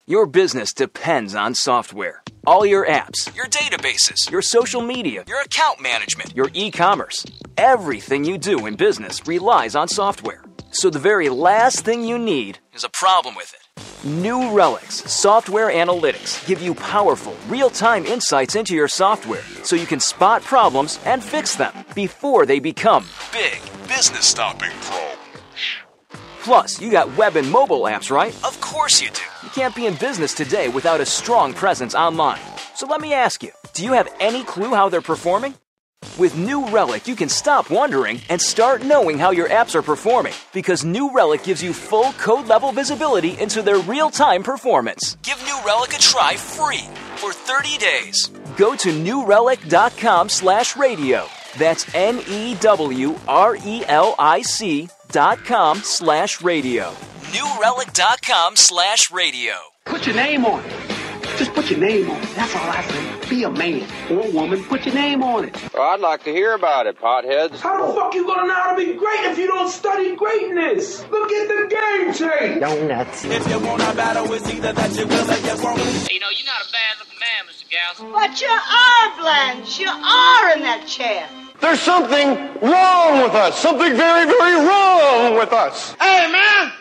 Your business depends on software. All your apps, your databases, your social media, your account management, your e-commerce. Everything you do in business relies on software. So the very last thing you need is a problem with it. New Relic's software analytics give you powerful, real-time insights into your software so you can spot problems and fix them before they become big business-stopping problems. Plus, you got web and mobile apps, right? Of course you do. You can't be in business today without a strong presence online. So let me ask you, do you have any clue how they're performing? With New Relic, you can stop wondering and start knowing how your apps are performing, because New Relic gives you full code-level visibility into their real-time performance. Give New Relic a try free for 30 days. Go to newrelic.com/radio. That's NEWRELIC.com/radio. newrelic.com/radio. Put your name on it. Just put your name on it. That's all I say. Be a man or a woman. Put your name on it. Well, I'd like to hear about it, potheads. How the fuck you gonna know how to be great if you don't study greatness? Look at the game change. Donuts. If you want a battle, it's either that you will or you won't. You know, you're not a bad-looking man, Mr. Gals. But you are, Blanche. You are in that chair. There's something wrong with us. Something very, very wrong with us. Hey, man!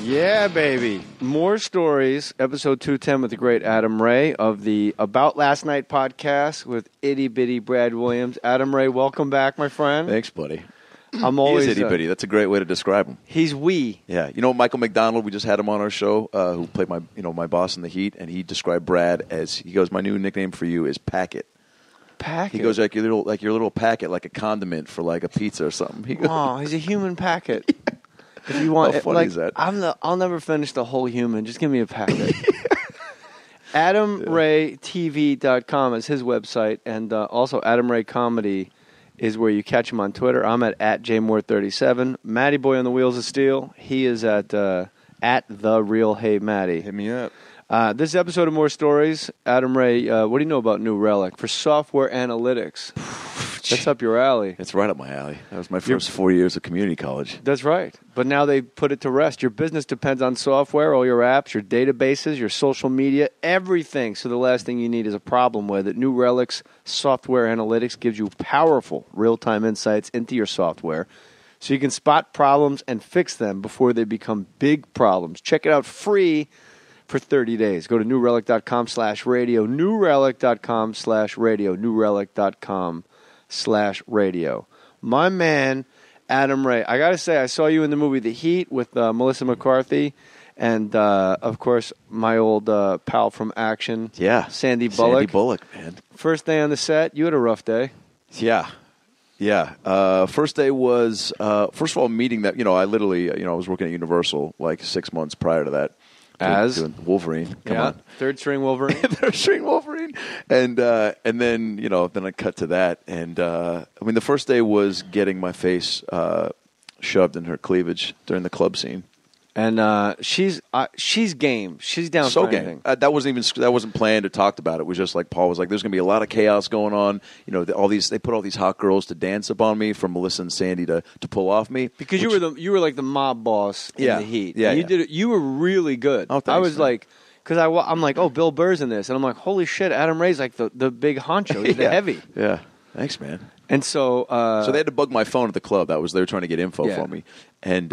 Yeah, baby. Mohr Stories, episode 210 with the great Adam Ray of the About Last Night podcast with itty-bitty Brad Williams. Adam Ray, welcome back, my friend. Thanks, buddy. I'm always He's itty-bitty. That's a great way to describe him. He's wee. Yeah. You know Michael McDonald, we just had him on our show, who played my boss in the Heat, and he described Brad as, he goes, my new nickname for you is Packet. Packet? He goes, like your little packet, like a condiment for like a pizza or something. He goes, oh, he's a human packet. If you want, how funny is that? I'll never finish the whole human. Just give me a packet. AdamRayTV.com is his website, and also Adam Ray Comedy is where you catch him on Twitter. I'm at JMohr37. Matty Boy on the Wheels of Steel. He is at The Real Hey Matty. Hit me up. This episode of Mohr Stories, Adam Ray, what do you know about New Relic? For software analytics. That's up your alley. It's right up my alley. That was my first 4 years of community college. That's right. But now they put it to rest. Your business depends on software, all your apps, your databases, your social media, everything. So the last thing you need is a problem with it. New Relic's software analytics gives you powerful real-time insights into your software so you can spot problems and fix them before they become big problems. Check it out free for 30 days. Go to newrelic.com/radio, newrelic.com/radio, newrelic.com/radio. My man, Adam Ray. I got to say, I saw you in the movie The Heat with Melissa McCarthy and, of course, my old pal from Action, Sandy Bullock. Sandy Bullock, man. First day on the set, you had a rough day. Yeah. First day was, first of all, meeting that, I literally, I was working at Universal like 6 months prior to that. Doing Wolverine. Come on. Third string Wolverine. Third string Wolverine. And then, then I cut to that. And, the first day was getting my face shoved in her cleavage during the club scene. And she's game. She's down so for anything. Game. That wasn't planned or talked about. It was just like Paul was like, "There's going to be a lot of chaos going on." They put all these hot girls to dance upon me, from Melissa and Sandy to pull off me. Because you were like the mob boss in The Heat. Yeah, you did it. You were really good. Oh, thanks, I was man. like, because I'm like, oh, Bill Burr's in this, and I'm like, holy shit, Adam Ray's like the big honcho. He's the heavy. Yeah, thanks, man. And so they had to bug my phone at the club. They were trying to get info for me, and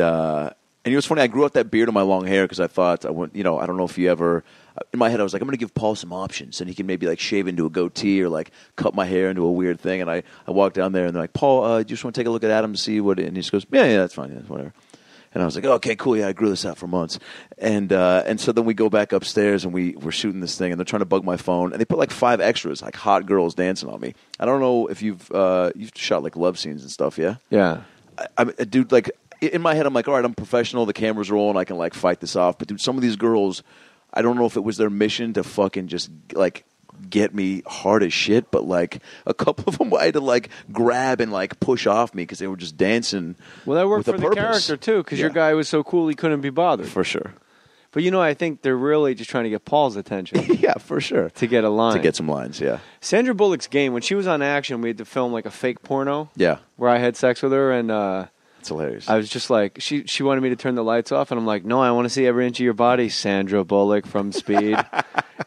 it was funny. I grew out that beard and my long hair because I thought I don't know if you ever. In my head, I was like, I'm going to give Paul some options, and he can maybe like shave into a goatee or like cut my hair into a weird thing. And I walked down there, and they're like, Paul, do you just want to take a look at Adam to see what? And he just goes, yeah, that's fine, whatever. And I was like, okay, cool, yeah, I grew this out for months. And so then we go back upstairs, and we're shooting this thing, and they're trying to bug my phone, and they put like 5 extras, like hot girls dancing on me. I don't know if you've shot like love scenes and stuff, yeah? Yeah. Dude, like, in my head, I'm like, all right, I'm professional. The camera's rolling. I can, like, fight this off. But, dude, some of these girls, I don't know if it was their mission to fucking just, like, get me hard as shit, but like a couple of them I had to like grab and like push off me because they were just dancing. Well, that worked with for a the purpose. character too, because your guy was so cool he couldn't be bothered. For sure. But I think they're really just trying to get Paul's attention. Yeah, for sure. To get a line. To get some lines, yeah. Sandra Bullock's game, when she was on Action, we had to film like a fake porno. Yeah. Where I had sex with her, and it's hilarious. I was just like, she wanted me to turn the lights off, and I'm like, no, I want to see every inch of your body, Sandra Bullock from Speed.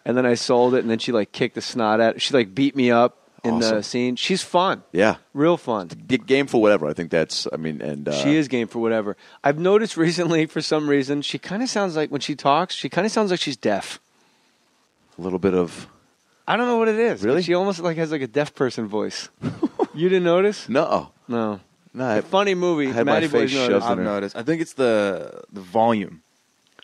And then I sold it, and then she like kicked the snot at. She like beat me up in the scene. She's fun. Yeah. Real fun. Game for whatever. I think that's, she is game for whatever. I've noticed recently, for some reason, she kind of sounds like, when she talks, she kind of sounds like she's deaf. A little bit of... I don't know what it is. Really? She almost like has like a deaf person voice. You didn't notice? No. A funny movie. Matty Boy's noticed. I've noticed. I think it's the volume.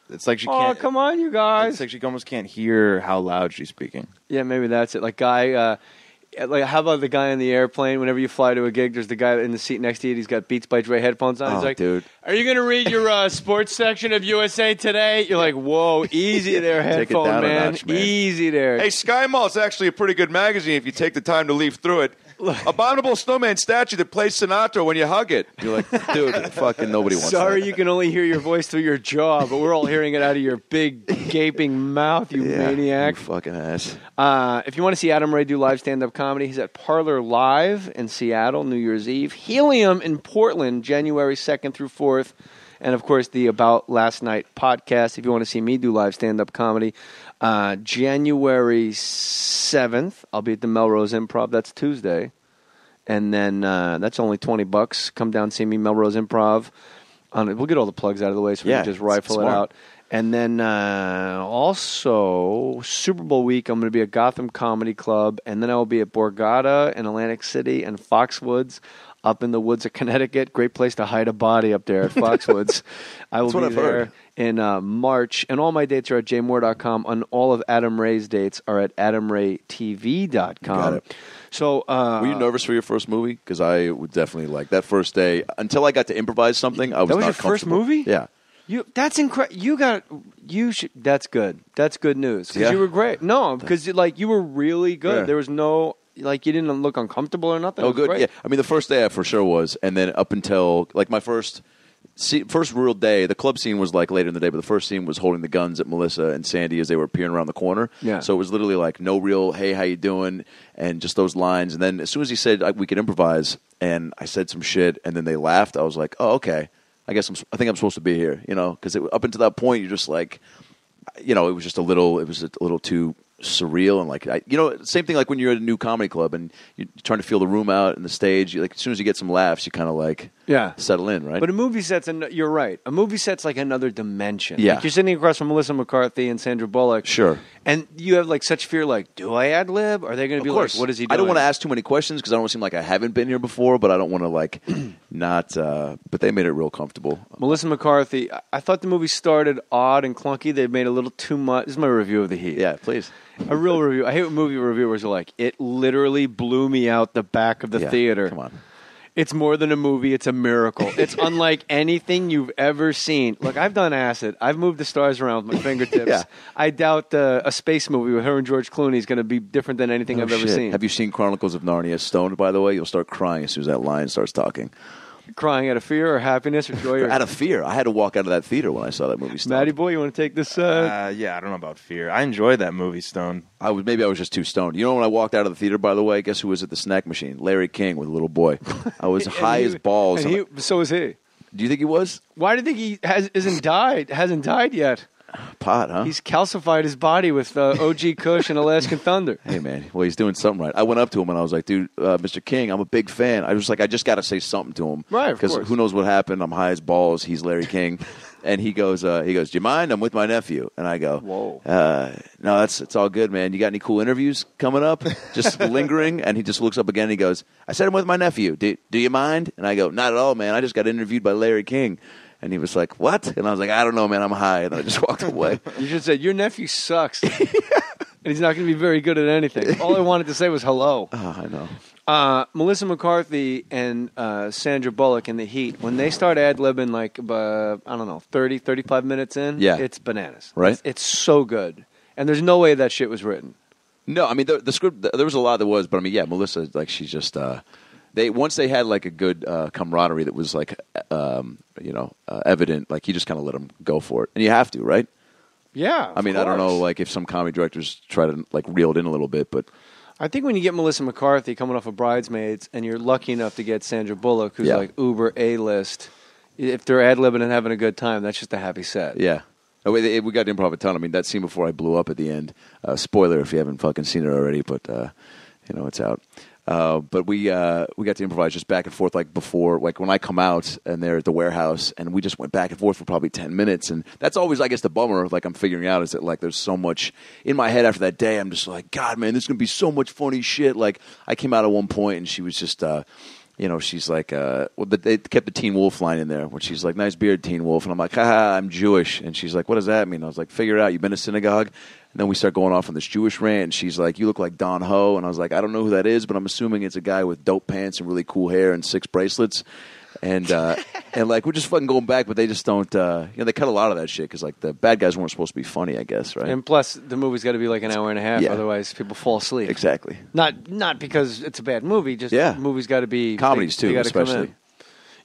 It's like she can't... Oh, come on, you guys. It's like she almost can't hear how loud she's speaking. Yeah, maybe that's it. Like how about the guy on the airplane? Whenever you fly to a gig, there's the guy in the seat next to you. He's got Beats by Dre headphones on. He's like, dude. Are you going to read your sports section of USA Today? You're like, whoa, easy there, headphone down a man. notch, man. Easy there. Hey, Sky Mall's actually a pretty good magazine if you take the time to leaf through it. Abominable snowman statue that plays Sinatra when you hug it. You're like, dude, fucking nobody wants Sorry that. you can only hear your voice through your jaw, but we're all hearing it out of your big, gaping mouth, you maniac. You fucking ass. If you want to see Adam Ray do live stand-up comedy, he's at Parlor Live in Seattle, New Year's Eve. Helium in Portland, January 2nd through 4th. And, of course, the About Last Night podcast, if you want to see me do live stand-up comedy. January 7th, I'll be at the Melrose Improv. That's Tuesday. And then that's only $20. Come down and see me, Melrose Improv. We'll get all the plugs out of the way so we can just rifle it out. And then also, Super Bowl week, I'm going to be at Gotham Comedy Club. And then I will be at Borgata in Atlantic City and Foxwoods up in the woods of Connecticut. Great place to hide a body up there at Foxwoods. I will be there in March. And all my dates are at jmohr.com. And all of Adam Ray's dates are at adamraytv.com. Got it. So, were you nervous for your first movie? Because I would definitely like that first day. Until I got to improvise something, I was not That was your first comfortable. movie? Yeah. That's incredible. That's good. That's good news. Because Yeah. you were great. No, because you were really good. Yeah. There was no, you didn't look uncomfortable or nothing. Oh, It was good. great. Yeah. I mean, the first day I for sure was. And then up until, like, my first real day, the club scene was, like, later in the day, but the first scene was holding the guns at Melissa and Sandy as they were peering around the corner. Yeah. So it was literally, like, no real, hey, how you doing? And just those lines. And then as soon as he said we could improvise, and I said some shit, and then they laughed, I was like, oh, okay. I think I'm supposed to be here, because up until that point, you're just like, it was a little too surreal and like, same thing like when you're at a new comedy club and you're trying to feel the room out and the stage. As soon as you get some laughs, you kind of like settle in, right? But a movie set's, you're right. A movie set's like another dimension. Yeah. Like you're sitting across from Melissa McCarthy and Sandra Bullock. Sure. And you have like such fear, like, do I ad lib? Are they going to be like, what is he doing? I don't want to ask too many questions because I don't want to seem like I haven't been here before, but I don't want to like not. But they made it real comfortable. Melissa McCarthy, I thought the movie started odd and clunky. They made a little too much. This is my review of The Heat. Yeah, please. A real review. I hate when movie reviewers are like, it literally blew me out the back of the theater. Come on. It's more than a movie. It's a miracle. It's unlike anything you've ever seen. Look, I've done acid. I've moved the stars around with my fingertips. Yeah. I doubt a space movie with her and George Clooney is going to be different than anything I've ever seen. Have you seen Chronicles of Narnia Stoned, by the way? You'll start crying as soon as that lion starts talking. Crying out of fear or happiness or joy? Or out of fear. I had to walk out of that theater when I saw that movie Stoned. Matty boy, you want to take this? Yeah, I don't know about fear. I enjoyed that movie Stoned. Maybe I was just too stoned. You know when I walked out of the theater, by the way, guess who was at the snack machine? Larry King with a little boy. I was high as balls. So was he. Do you think he was? Why do you think he hasn't died yet? Pot, huh? He's calcified his body with OG Kush and Alaskan Thunder. Hey, man. Well, he's doing something right. I went up to him and I was like, dude, Mr. King, I'm a big fan. I was like, I just got to say something to him. Right, of course. Because who knows what happened. I'm high as balls. He's Larry King. And he goes, do you mind? I'm with my nephew. And I go, whoa. No, it's all good, man. You got any cool interviews coming up? Just lingering? And he just looks up again and he goes, I said I'm with my nephew. Do you mind? And I go, not at all, man. I just got interviewed by Larry King. And he was like, what? And I was like, I don't know, man. I'm high. And I just walked away. You should have said, your nephew sucks. And he's not going to be very good at anything. All I wanted to say was hello. Oh, I know. Melissa McCarthy and Sandra Bullock in The Heat, when they start ad-libbing like, 30, 35 minutes in, it's bananas. Right? It's so good. And there's no way that shit was written. No, I mean the script. There was a lot that was, but I mean, yeah, Melissa, like she's just. Once they had like a good camaraderie that was like, evident. Like you just kind of let them go for it, and you have to, right? Yeah. I mean, I don't know, like if some comedy directors try to like reel it in a little bit, but I think when you get Melissa McCarthy coming off of Bridesmaids, and you're lucky enough to get Sandra Bullock, who's like uber A-list, if they're ad-libbing and having a good time, that's just a happy set. Yeah. We got to improv a ton. I mean, that scene before I blew up at the end. Spoiler if you haven't fucking seen it already, but it's out. But we got to improvise just back and forth, like before, like when I come out and they're at the warehouse, and we just went back and forth for probably 10 minutes, and that's always, I guess, the bummer. Like I'm figuring out is that like there's so much in my head after that day. I'm just like, God, man, there's gonna be so much funny shit. Like I came out at one point, and she was just. She's like, they kept the Teen Wolf line in there, where she's like, nice beard, Teen Wolf. And I'm like, haha, I'm Jewish. And she's like, what does that mean? I was like, figure it out. You been to synagogue? And then we start going off on this Jewish rant. And she's like, you look like Don Ho. And I was like, I don't know who that is, but I'm assuming it's a guy with dope pants and really cool hair and 6 bracelets. And like we're just fucking going back, but they just don't. They cut a lot of that shit because like the bad guys weren't supposed to be funny, I guess, right? And plus, the movie's got to be like an hour and a half, otherwise people fall asleep. Exactly. Not because it's a bad movie, just the movie's got to be comedies too, especially.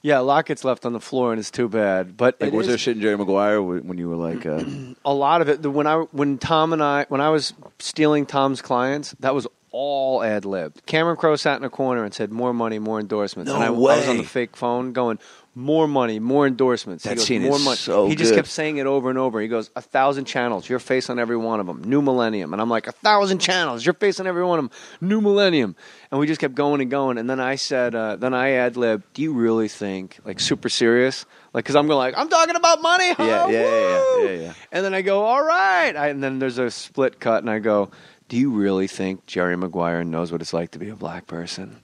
Yeah, a lot gets left on the floor, and it's too bad. But like, was there shit in Jerry Maguire when you were like? A lot of it. When I was stealing Tom's clients, that was all ad-libbed. Cameron Crowe sat in a corner and said, more money, more endorsements. No and I was on the fake phone going, more money, more endorsements. That scene is so He just good. kept saying it over and over. He goes, 1,000 channels, your face on every one of them, new millennium. And I'm like, 1,000 channels, your face on every one of them, new millennium. And we just kept going and going. And then I said, then I ad-libbed, do you really think, like super serious? Like, because I'm going like, I'm talking about money, huh? Yeah. And then I go, all right. And then there's a split cut, and I go, do you really think Jerry Maguire knows what it's like to be a black person?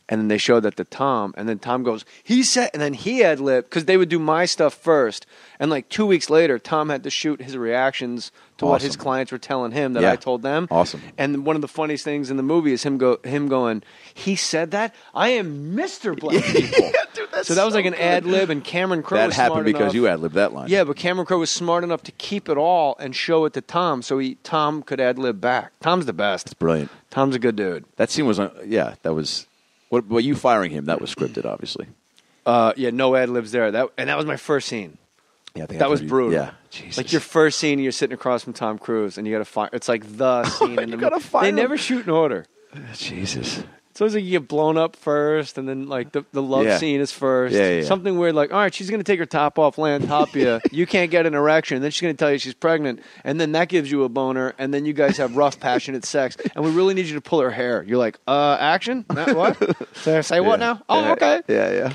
And then they showed that to Tom, and then Tom goes, he said, and then he ad-libbed, because they would do my stuff first. And like 2 weeks later, Tom had to shoot his reactions to what his clients were telling him that I told them. Awesome. And one of the funniest things in the movie is him going, he said that? I am Mr. Black People. Dude, that's so that was like an good. ad-lib, and Cameron Crowe That was happened smart because enough. you ad-libbed that line. Yeah, but Cameron Crowe was smart enough to keep it all and show it to Tom, so Tom could ad-lib back. Tom's the best. It's brilliant. Tom's a good dude. That scene was, that was... What you firing him? That was scripted, obviously. No ad-libs there. That was my first scene. Yeah, I think that was brutal. Yeah, Jesus. Like your first scene, you're sitting across from Tom Cruise, and you got to fire. It's like the scene in the movie. They never shoot in order. Jesus. So it's like you get blown up first, and then like the love scene is first. Yeah. Something weird like, all right, she's going to take her top off, lay on top of you. You can't get an erection. And then she's going to tell you she's pregnant. And then that gives you a boner. And then you guys have rough, passionate sex. And we really need you to pull her hair. You're like, action? What? Say what now? Oh, okay. Yeah.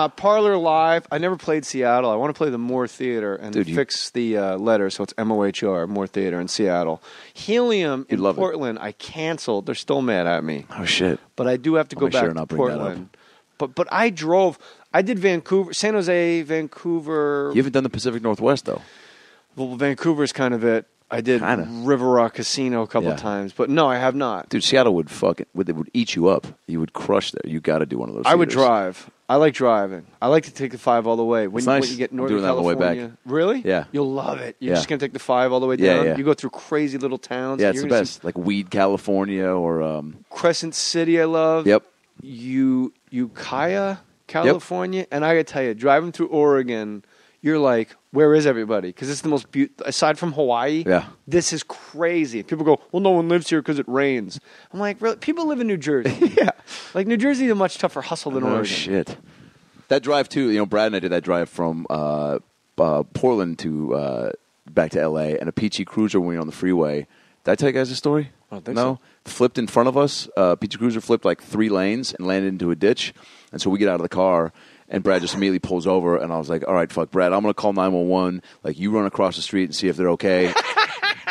Parlor Live. I never played Seattle. I want to play the Mohr Theater and fix the letter so it's MOHR, Mohr Theater in Seattle. Helium in Portland, I canceled. They're still mad at me. Oh, shit. But I do have to go back to Portland. But I drove. I did Vancouver, San Jose, Vancouver. You haven't done the Pacific Northwest, though. Well, Vancouver's kind of it. I did River Rock Casino a couple times, but no, I have not. Dude, Seattle would would eat you up. You would crush there. You got to do one of those. I would drive. I like driving. I like to take the 5 all the way. It's nice. When you get Northern I'm doing that California, on the way back. Really? Yeah. You'll love it. You're just gonna take the 5 all the way down. Yeah. You go through crazy little towns. Yeah, it's the best. Like Weed, California, or Crescent City. I love. Yep. Ukiah, California, and I gotta tell you, driving through Oregon, you're like, where is everybody? Because it's the most beautiful. Aside from Hawaii, this is crazy. People go, well, no one lives here because it rains. I'm like, really? People live in New Jersey. Like New Jersey is a much tougher hustle than Oregon. Oh shit. That drive too. Brad and I did that drive from Portland to back to LA, and a Peachy Cruiser when we were on the freeway. Did I tell you guys the story? I don't think so. Flipped in front of us. Peachy Cruiser flipped like 3 lanes and landed into a ditch. And so we get out of the car, and Brad just immediately pulls over, and I was like, all right, fuck, Brad, I'm going to call 911. Like, you run across the street and see if they're okay.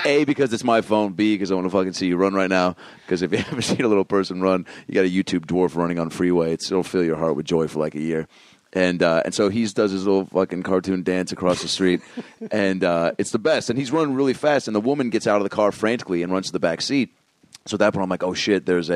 A, because it's my phone. B, because I want to fucking see you run right now. Because if you ever seen a little person run, you got a YouTube dwarf running on freeway. It'll fill your heart with joy for like a year. And so he does his little fucking cartoon dance across the street, and it's the best. And he's running really fast, and the woman gets out of the car frantically and runs to the back seat. So at that point, I'm like, oh, shit, there's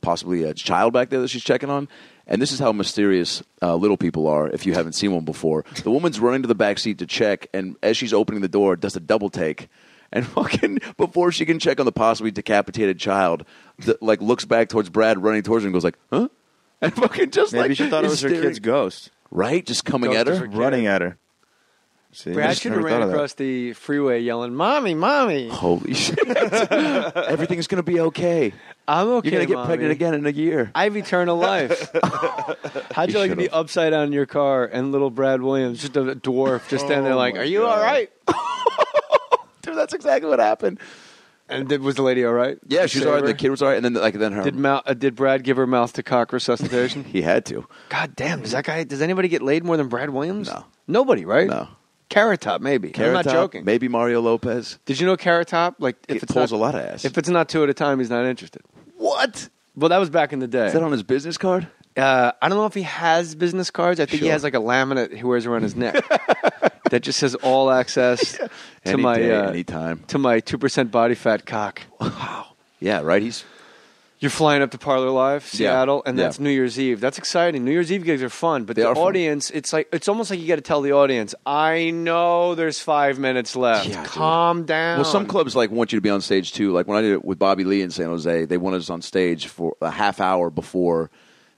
possibly a child back there that she's checking on. And this is how mysterious little people are if you haven't seen one before. The woman's running to the back seat to check, and as she's opening the door, does a double take. and fucking before she can check on the possibly decapitated child, like looks back towards Brad running towards her and goes like, huh? And fucking just Maybe she thought it was her kid's ghost. Right? Just coming at her? Running at her. See, Brad should have ran across the freeway yelling, "Mommy, Mommy." Holy shit. Everything's going to be okay. I'm okay, You're going to get Mommy. pregnant again in a year. I have eternal life. How'd you like to be upside down in your car and little Brad Williams, just a dwarf, just standing there like, "Are you all right?" Dude, that's exactly what happened. And was the lady all right? Yeah, she was all right. The kid was all right. And then her. Did Brad give her mouth to cock resuscitation? He had to. God damn, does anybody get laid more than Brad Williams? No. Nobody, right? No. Carrot Top, maybe. I'm not joking. Maybe Mario Lopez. Did you know Carrot Top? Like, if It pulls a lot of ass. If it's not 2 at a time, he's not interested. What? Well, that was back in the day. Is that on his business card? I don't know if he has business cards. I think he Sure. has like a laminate he wears around his neck that just says all access to my anytime. to my 2% body fat cock. Wow. Yeah, right. You're flying up to Parlor Live, Seattle, and that's Yeah. New Year's Eve. That's exciting. New Year's Eve gigs are fun, but They the are fun. audience, it's almost like you got to tell the audience, I know there's 5 minutes left. Yeah, dude. Calm down. Well, some clubs want you to be on stage too. Like when I did it with Bobby Lee in San Jose, they wanted us on stage for a half hour before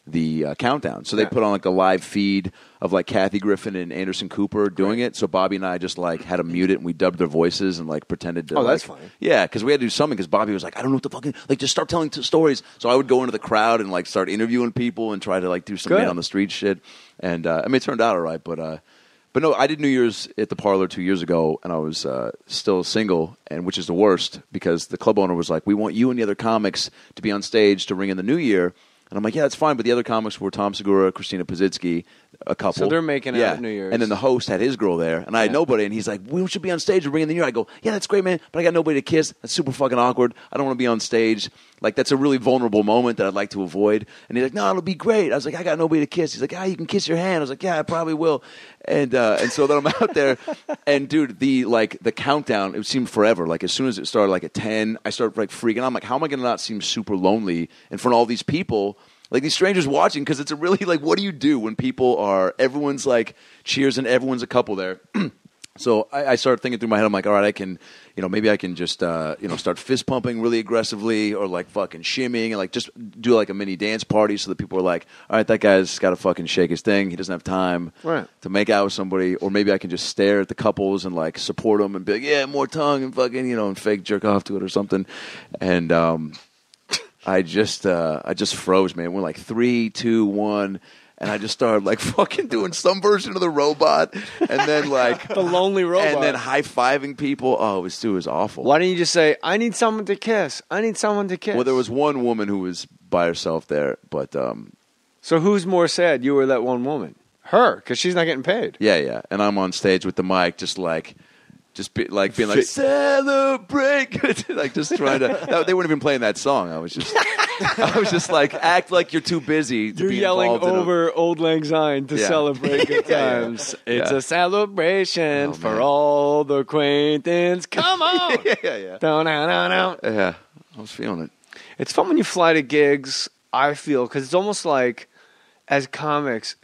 the countdown. So they put on like a live feed of like Kathy Griffin and Anderson Cooper doing it. So Bobby and I just like had them mute it and we dubbed their voices and like pretended to. Oh, that's funny. Yeah, because we had to do something because Bobby was like, I don't know what the fucking like just start telling stories. So I would go into the crowd and like start interviewing people and try to like do some man on the street shit. And I mean, it turned out all right, but no, I did New Year's at the Parlor 2 years ago, and I was still single, and which is the worst because the club owner was like, we want you and the other comics to be on stage to ring in the new year. And I'm like, yeah, that's fine. But the other comics were Tom Segura, Christina Pazitsky, a couple. So they're making out at New Year's. And then the host had his girl there, and I had nobody. And he's like, we should be on stage to ring in the new year. I go, yeah, that's great, man. But I got nobody to kiss. That's super fucking awkward. I don't want to be on stage. Like, that's a really vulnerable moment that I'd like to avoid. And he's like, no, it'll be great. I was like, I got nobody to kiss. He's like, you can kiss your hand. I was like, yeah, I probably will. And so then I'm out there, and dude, the countdown, it seemed forever. Like as soon as it started, like at 10, I started like freaking out. I'm like, how am I going to not seem super lonely in front of all these people? Like these strangers watching, because it's a really like, what do you do when everyone's like cheers and everyone's a couple there? So I started thinking through my head. I'm like, all right, I can, maybe I can just, start fist pumping really aggressively, or like fucking shimmying, and like just do like a mini dance party so that people are like, all right, that guy's got to fucking shake his thing. He doesn't have time to make out with somebody. Or maybe I can just stare at the couples and like support them and be like, yeah, more tongue and fucking, and fake jerk off to it or something. And I just froze, man. We're like 3, 2, 1. And I just started like fucking doing some version of the robot, and then like the lonely robot, and then high fiving people. Oh, it was awful. Why don't you just say, "I need someone to kiss. I need someone to kiss"? Well, there was one woman who was by herself there, but so who's more sad, you or that one woman? Her, because she's not getting paid. Yeah. And I'm on stage with the mic, being like celebrate, like just trying to. They weren't even playing that song. I was just like, act like you're too busy. You're yelling over Old Lang Syne to celebrate good times. It's a celebration for all the acquaintance. Come on. Yeah. Down. Yeah, I was feeling it. It's fun when you fly to gigs, I feel, because it's almost like, as comics,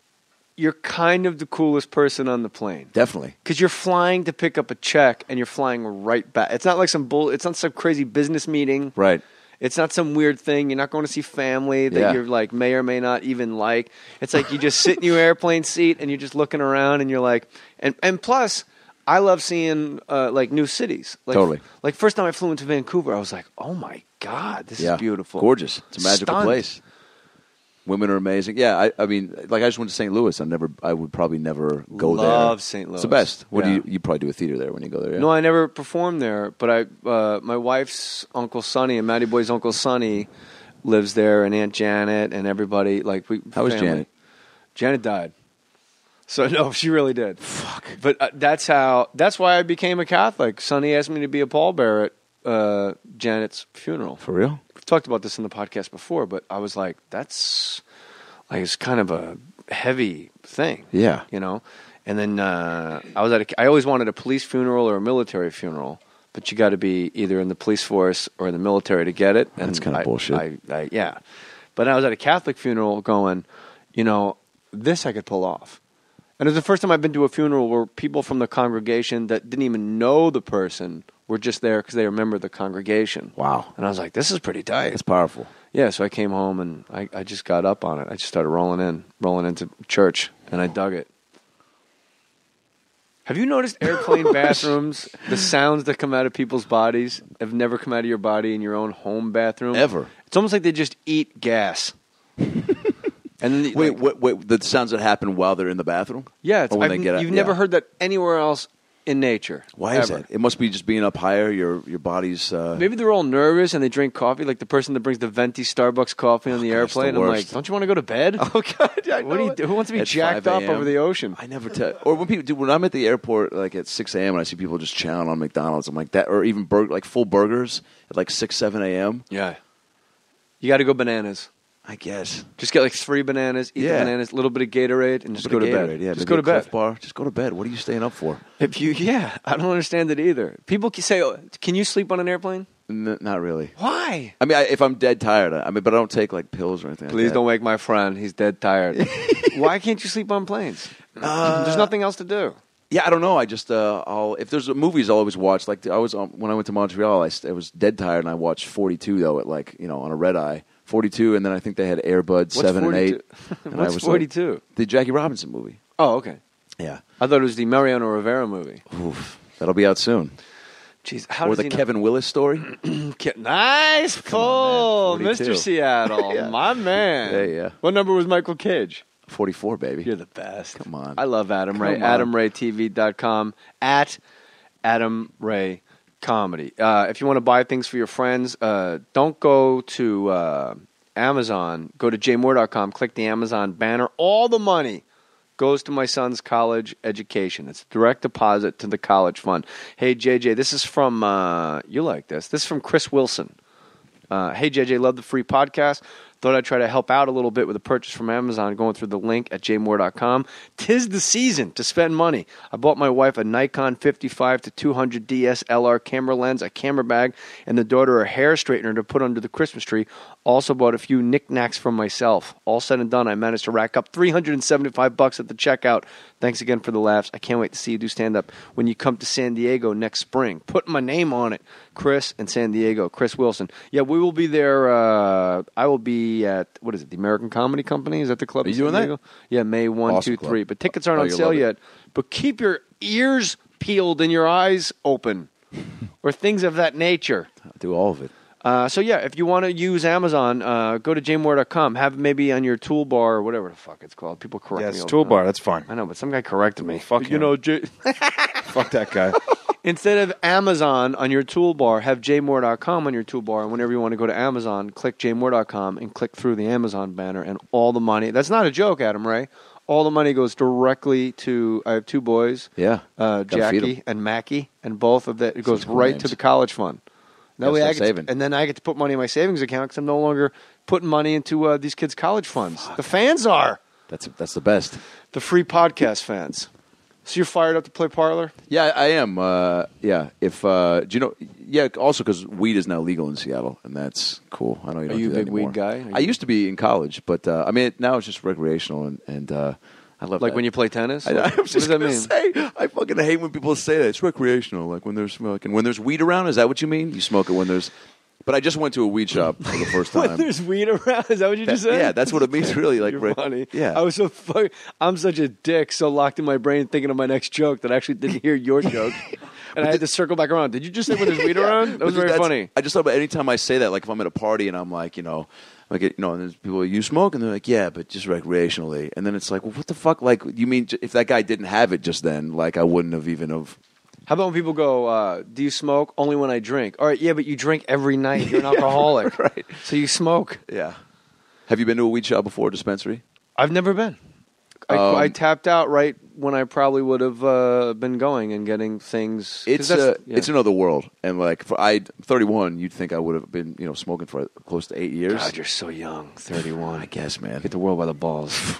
you're kind of the coolest person on the plane. Definitely. Because you're flying to pick up a check and you're flying right back. It's not like it's not some crazy business meeting. Right. It's not some weird thing. You're not going to see family that you're like may or may not even like. It's like you just sit in your airplane seat and you're just looking around and you're like, and plus, I love seeing like new cities. Like, totally. Like first time I flew into Vancouver, I was like, oh my God, this is beautiful. Gorgeous. It's a magical place. Women are amazing. Yeah, I mean, like I just went to St. Louis. I would probably never go there. Love St. Louis. It's the best. What do you probably do a theater there when you go there? Yeah? No, I never performed there, but my wife's Uncle Sonny and Matty Boy's Uncle Sonny lives there, and Aunt Janet and everybody. Like How was Janet? Janet died. So no, she really did. Fuck. But that's why I became a Catholic. Sonny asked me to be a pallbearer at Janet's funeral. For real? We've talked about this in the podcast before, but I was like, that's like it's kind of a heavy thing. Yeah. And then I always wanted a police funeral or a military funeral, but you got to be either in the police force or in the military to get it. And that's kind of bullshit. Yeah. But I was at a Catholic funeral going, this I could pull off. And it was the first time I've been to a funeral where people from the congregation that didn't even know the person were just there because they remember the congregation. Wow. And I was like, this is pretty tight. That's powerful. Yeah, so I came home and I just got up on it. I just started rolling into church, and I dug it. Have you noticed airplane bathrooms, the sounds that come out of people's bodies have never come out of your body in your own home bathroom? Ever. It's almost like they just eat gas. And then Wait, the sounds that happen while they're in the bathroom? Yeah, Or when they get out? you've never heard that anywhere else in nature. Why is ever. that? It must be just being up higher, your body's... Maybe they're all nervous and they drink coffee, like the person that brings the venti Starbucks coffee on the airplane. the I'm worst. like, don't you want to go to bed? Oh, God, I know What do you do? Who wants to be At jacked 5 up a.m.? over the ocean? I never tell. Or when people do, when I'm at the airport, like at 6 a.m. and I see people just chowing on McDonald's, I'm like that, or even like full burgers at like 6, 7 a.m. Yeah. You got to go bananas. I guess. Just get like 3 bananas, eat the bananas, a little bit of Gatorade, and just go to bed. Yeah, just maybe go to a Cliff bed. Bar. Just go to bed. What are you staying up for? I don't understand it either. People say, oh, can you sleep on an airplane? Not really. Why? I mean, if I'm dead tired, but I don't take like pills or anything. Please like that. don't wake my friend. He's dead tired. Why can't you sleep on planes? There's nothing else to do. Yeah, I don't know. I just if there's movies, I'll always watch. Like I was when I went to Montreal, I was dead tired, and I watched 42 though at like on a red eye. 42, and then I think they had Air Bud 7 and 8. And What's 42? Like, the Jackie Robinson movie. Oh, okay. Yeah. I thought it was the Mariano Rivera movie. Oof. That'll be out soon. Jeez, or the Kevin Willis story. Nice pull, man, Mr. Seattle. Yeah. My man. Yeah. What number was Michael Cage? 44, baby. You're the best. Come on. I love Adam Ray. Come on. AdamRayTV.com at Adam Ray Comedy. If you want to buy things for your friends, don't go to Amazon. Go to jmoore.com. Click the Amazon banner. All the money goes to my son's college education. It's direct deposit to the college fund. Hey, JJ, this is from, you like this. This is from Chris Wilson. Hey, JJ, love the free podcast. Thought I'd try to help out a little bit with a purchase from Amazon, going through the link at jmoore.com. 'Tis the season to spend money. I bought my wife a Nikon 55-200 DSLR camera lens, a camera bag, and the daughter a hair straightener to put under the Christmas tree. Also bought a few knickknacks for myself. All said and done, I managed to rack up $375 at the checkout. Thanks again for the laughs. I can't wait to see you do stand-up when you come to San Diego next spring. Put my name on it. Chris in San Diego. Chris Wilson. Yeah, we will be there. I will be at, what is it, the American Comedy Company? Is that the club? Are you doing that? Yeah, May 1, Awesome 2, club. 3. But tickets aren't on you'll sale love it. yet. But keep your ears peeled and your eyes open or things of that nature. I'll do all of it. So, yeah, if you want to use Amazon, go to jmoore.com. Have it maybe on your toolbar or whatever the fuck it's called. People correct me. Yes, all the time. toolbar. That's fine. I know, but some guy corrected me. Fuck You him. know, Fuck that guy. instead of Amazon on your toolbar, have jmoore.com on your toolbar. And whenever you want to go to Amazon, click jmoore.com and click through the Amazon banner. And all the money, that's not a joke, Adam Ray. All the money goes directly to, I have 2 boys, Yeah. Gotta feed 'em. Jackie and Mackie, and both of that, it goes cool right names. to the college fund. That Gotta way I start get saving. and then I get to put money in my savings account because I'm no longer putting money into these kids' college funds. The fans are. That's the best. The free podcast fans. So you're fired up to play Parlor? Yeah, I am. Yeah. If do you know? Yeah. Also, because weed is now legal in Seattle, and that's cool. I know you don't. Are you do a that big anymore. weed guy? I used to be in college, but I mean now it's just recreational, and I love Like that. when you play tennis? I What was does just that gonna mean? say, I fucking hate when people say that. It's recreational. Like when there's smoking. When there's weed around, is that what you mean? You smoke it when there's. But I just went to a weed shop for the first time. When there's weed around? Is that what you just said? Yeah, that's what it means, really. Like, You're funny. Yeah. I was so I'm such a dick, so locked in my brain thinking of my next joke that I actually didn't hear your joke. And I had to circle back around. Did you just say when there's weed around? That was very funny. I just thought about any time I say that, like if I'm at a party and I'm like, and there's people, you smoke? And they're like, yeah, but just recreationally. And then it's like, well, what the fuck? Like, you mean if that guy didn't have it just then, like I wouldn't have even have. How about when people go, do you smoke? Only when I drink. All right, yeah, but you drink every night. You're an alcoholic. Right. So you smoke. Yeah. Have you been to a weed shop before, dispensary? I've never been. I tapped out right when I probably would have been going and getting things. It's another world. And like, I'm 31, you'd think I would have been, smoking for close to 8 years. God, you're so young. 31. I guess, man. Get the world by the balls.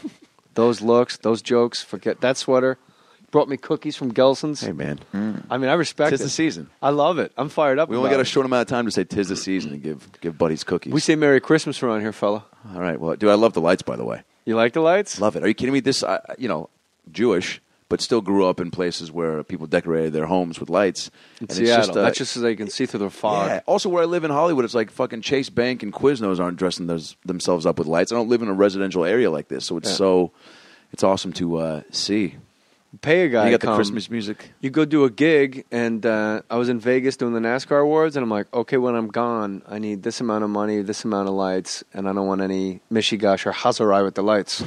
Those looks, those jokes, forget that sweater. Brought me cookies from Gelson's. Hey, man. I mean, I respect it. Tis the season. I love it. I'm fired up. We only got a short amount of time to say 'tis the season and give buddies cookies. We say Merry Christmas around here, fella. All right. Well, dude, I love the lights, by the way. You like the lights? Love it. Are you kidding me? This, Jewish, but still grew up in places where people decorated their homes with lights. In and Seattle, it's just, that's just so they can see through the fog. Yeah. Also, where I live in Hollywood, it's like fucking Chase Bank and Quiznos aren't dressing themselves up with lights. I don't live in a residential area like this, so it's awesome to see. Pay a guy. You got to the Christmas music. You go do a gig, and I was in Vegas doing the NASCAR awards, and I'm like, okay, when I'm gone, I need this amount of money, this amount of lights, and I don't want any Mishigash or Hazarai with the lights.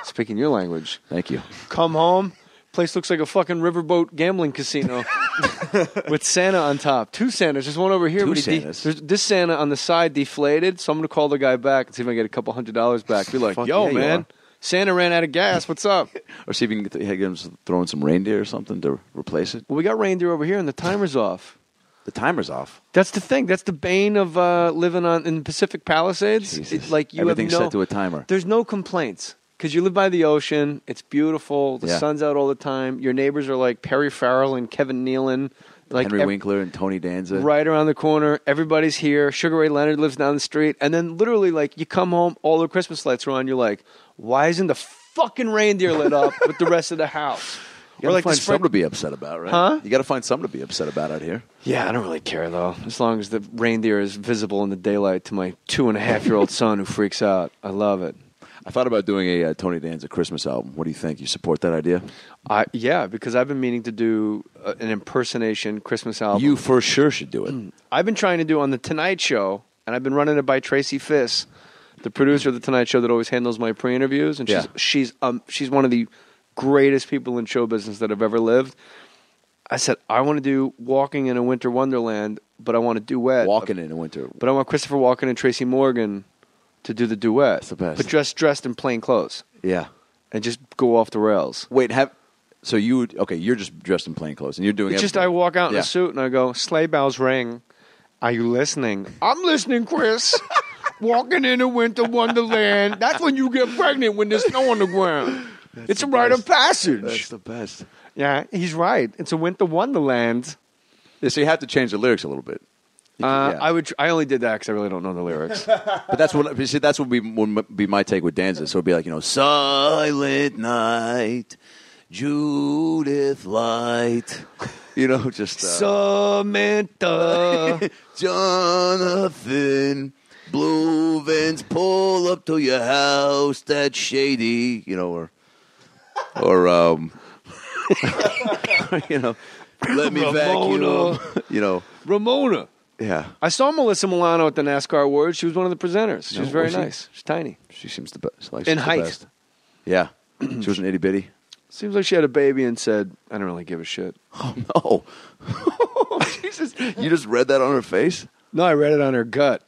Speaking your language. Thank you. Come home. Place looks like a fucking riverboat gambling casino with Santa on top. 2 Santas. There's one over here. Two Santas. There's this Santa on the side deflated, so I'm going to call the guy back and see if I can get a couple $100 back. Be like, Fuck yo, yeah, you man. are. Santa ran out of gas. What's up? Or see if you can get him throwing some reindeer or something to replace it. Well, we got reindeer over here, and the timer's off. The timer's off. That's the thing. That's the bane of living in Pacific Palisades. Everything's set to a timer. There's no complaints because you live by the ocean. It's beautiful. The sun's out all the time. Your neighbors are like Perry Farrell and Kevin Nealon. Like Henry Winkler and Tony Danza. Right around the corner. Everybody's here. Sugar Ray Leonard lives down the street. And then literally, like, you come home, all the Christmas lights are on. You're like, why isn't the fucking reindeer lit up with the rest of the house? You gotta find something to be upset about, right? Huh? You gotta find something to be upset about out here. Yeah, I don't really care, though. As long as the reindeer is visible in the daylight to my 2.5-year-old son who freaks out. I love it. I thought about doing a Tony Danza Christmas album. What do you think? You support that idea? Yeah, because I've been meaning to do an impersonation Christmas album. You for sure should do it. I've been trying to do on The Tonight Show, and I've been running it by Tracy Fiss, the producer of The Tonight Show that always handles my pre-interviews. And she's one of the greatest people in show business that have ever lived. I said, I want to do Walking in a Winter Wonderland, but I want a duet. Walking in a Winter. But I want Christopher Walken and Tracy Morgan to do the duet. That's the best. But dressed in plain clothes. Yeah. And just go off the rails. Wait, you're just dressed in plain clothes and you're doing It's everything. just I walk out in a suit and I go, sleigh bells ring. Are you listening? I'm listening, Chris. Walking in a winter wonderland. That's when you get pregnant when there's snow on the ground. It's a rite of passage. That's the best. Yeah, he's right. It's a winter wonderland. Yeah, so you have to change the lyrics a little bit. I only did that because I really don't know the lyrics. But that's what would be my take with Danza. So it'd be like, Silent Night, Judith Light, just Samantha, Jonathan, blue vans pull up to your house. That's shady, or let me vacuum, Ramona. Yeah. I saw Melissa Milano at the NASCAR Awards. She was one of the presenters. She was very nice. She's tiny. She seems the best. In height. Best. Yeah. She was an itty bitty. Seems like she had a baby and said, I don't really give a shit. Oh, no. Jesus. You just read that on her face? No, I read it on her gut.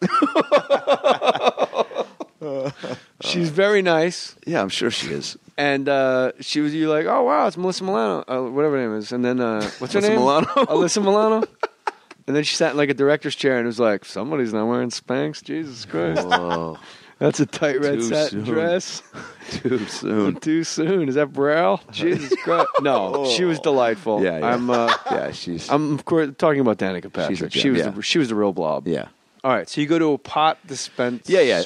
She's very nice. Yeah, I'm sure she is. And you're like, oh, wow, it's Melissa Milano. Whatever her name is. And then, what's her name? Milano? Alyssa Milano. And then she sat in like a director's chair and was like, somebody's not wearing Spanx. Jesus Christ. Whoa. That's a tight red satin dress. Too soon. Too soon. Is that Braille? Jesus Christ. No, she was delightful. Yeah. I'm of course talking about Danica Patrick. She was the real blob. Yeah. All right, so you go to a pot dispensary. Yeah.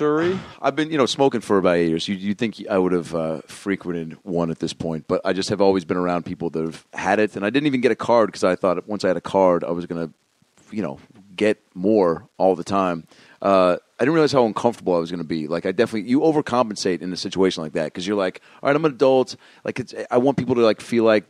I've been, smoking for about 8 years. You'd think I would have frequented one at this point, but I just have always been around people that have had it, and I didn't even get a card because I thought once I had a card, I was going to, get more all the time. I didn't realize how uncomfortable I was going to be. Like, you overcompensate in a situation like that because you're like, all right, I'm an adult. Like, I want people to feel like,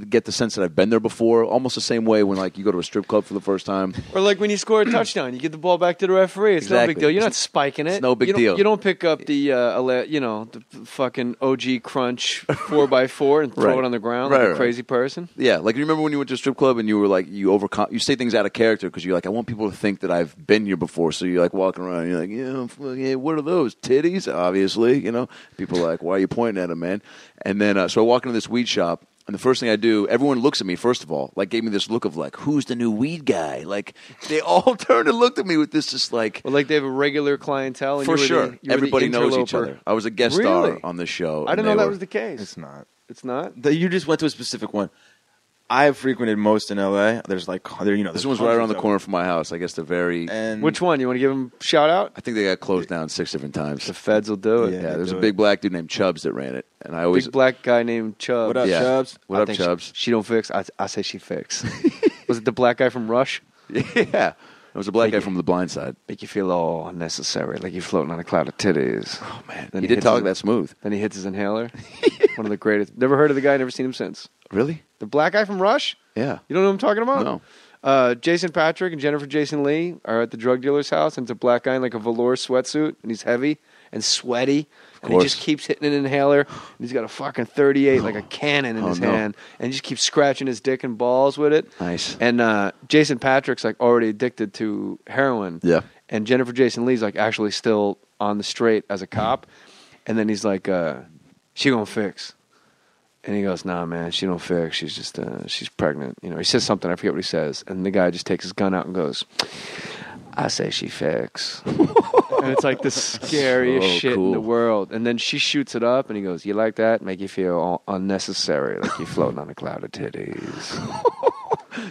get the sense that I've been there before. Almost the same way when you go to a strip club for the first time, or like when you score a touchdown, you get the ball back to the referee. It's no big deal. You're not spiking it. It's no big deal. You don't pick up the the fucking OG Crunch 4x4 and throw it on the ground like a crazy person. Yeah, like you remember when you went to a strip club and you were like you say things out of character because you're like, I want people to think that I've been here before. So you're like walking around, and you're like, yeah, what are those titties? Obviously, people are like, why are you pointing at them, man? And then so I walk into this weed shop. And the first thing I do, everyone looks at me, first of all, gave me this look of who's the new weed guy? They all turned and looked at me with this just Well, they have a regular clientele. And for sure. Everybody knows each interloper. other. I was a guest star on this show. I didn't know that was the case. It's not. It's not? You just went to a specific one. I've frequented most in LA. There's this one's right around the corner from my house. I guess the very. And Which one? You want to give him a shout out? I think they got closed down 6 different times. The feds will do it. Yeah, there's a big black dude named Chubbs that ran it, and I always big black guy named Chubbs. What up, Chubbs? What up, Chubbs? She don't fix. I say she fix. Was it the black guy from Rush? Yeah. It was a black guy from The Blind Side. Make you feel all unnecessary, like you're floating on a cloud of titties. Oh, man. Then He did talk that smooth. Then he hits his inhaler. One of the greatest. Never heard of the guy, never seen him since. Really? The black guy from Rush? Yeah. You don't know who I'm talking about? No. Jason Patrick and Jennifer Jason Leigh are at the drug dealer's house, and it's a black guy in like a velour sweatsuit, and he's heavy and sweaty. And he just keeps hitting an inhaler. And he's got a fucking 38, like a cannon in his hand. And he just keeps scratching his dick and balls with it. Nice. And Jason Patrick's like already addicted to heroin. Yeah. And Jennifer Jason Leigh's like actually still on the straight as a cop. And then he's like, she gonna fix. And he goes, nah, man, she don't fix. She's just, she's pregnant. You know, he says something. I forget what he says. And the guy just takes his gun out and goes, I say she fix. And it's like the scariest shit in the world. And then she shoots it up, and he goes, you like that? Make you feel all unnecessary, like you're floating on a cloud of titties.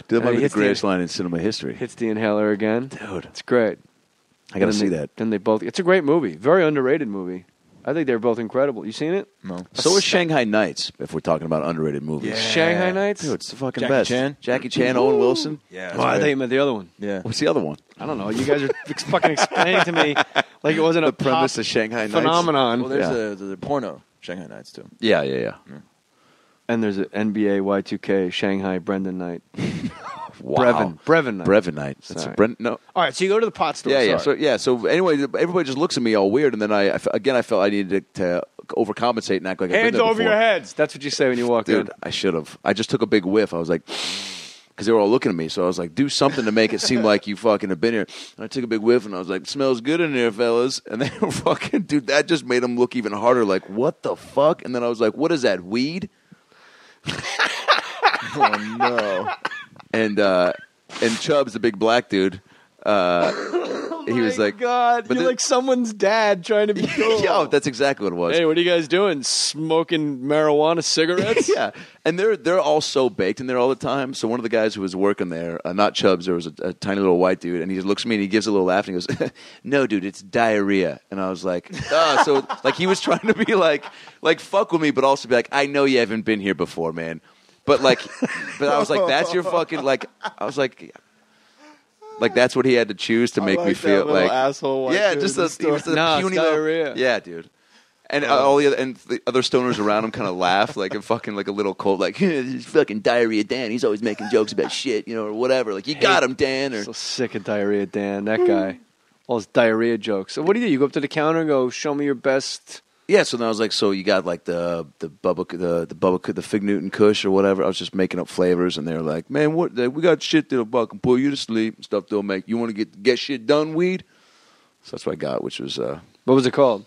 Dude, that might be the greatest line in cinema history. Hits the inhaler again. Dude. It's great. I got to see that. Then they both, it's a great movie. Very underrated movie. I think they're both incredible. You seen it? No. So is Shanghai Nights, if we're talking about underrated movies. Yeah. Shanghai Nights? Dude, it's the fucking Jackie best. Chan? Jackie Chan, Owen Wilson. Yeah. Oh, I thought you meant the other one. Yeah. What's the other one? I don't know. You guys are fucking explaining to me like it wasn't The a premise pop of Shanghai Nights. phenomenon. Well, there's the porno Shanghai Nights too. Yeah. And there's an NBA Y2K Shanghai Brendan night. Wow. Brevin night. Brevin Night. That's Sorry. no. All right, so you go to the pot store. So anyway, everybody just looks at me all weird, and then I felt I needed to overcompensate and act like I've been Hands there over before. your heads. That's what you say when you walk in. Dude, I should have. I just took a big whiff. I was like, because they were all looking at me, so I was like, do something to make it seem like you fucking have been here. And I took a big whiff, and I was like, smells good in here, fellas. And they were fucking, dude, that just made them look even harder. Like, what the fuck? And then I was like, what is that, weed? Oh no. And Chubbs, the big black dude, he was like, God, you're like someone's dad trying to be cool. Yo, that's exactly what it was. Hey, what are you guys doing? Smoking marijuana cigarettes? Yeah, and they're all so baked in there all the time. So one of the guys who was working there, not Chubbs, there was a tiny little white dude, and he looks at me and he gives a little laugh and he goes, "No, dude, it's diarrhea." And I was like, so like he was trying to be like fuck with me, but also be like, I know you haven't been here before, man. But I was like, that's your fucking I was like that's what he had to choose to make me feel like asshole. Yeah, just he was the puny diarrhea. Yeah, dude. And all the other stoners around him kind of laugh like a fucking like a little cult, like this fucking diarrhea Dan. He's always making jokes about shit, or whatever. Like you got him, Dan. Or so sick of diarrhea Dan. That guy, all his diarrhea jokes. So what do? You go up to the counter and go, "Show me your best." Yeah, so then I was like, so you got like the Bubba, the Fig Newton Kush or whatever. I was just making up flavors, and they were like, man, what? We got shit that'll fucking pull you to sleep and stuff that'll make you want to get shit done, weed. So that's what I got, which was what was it called?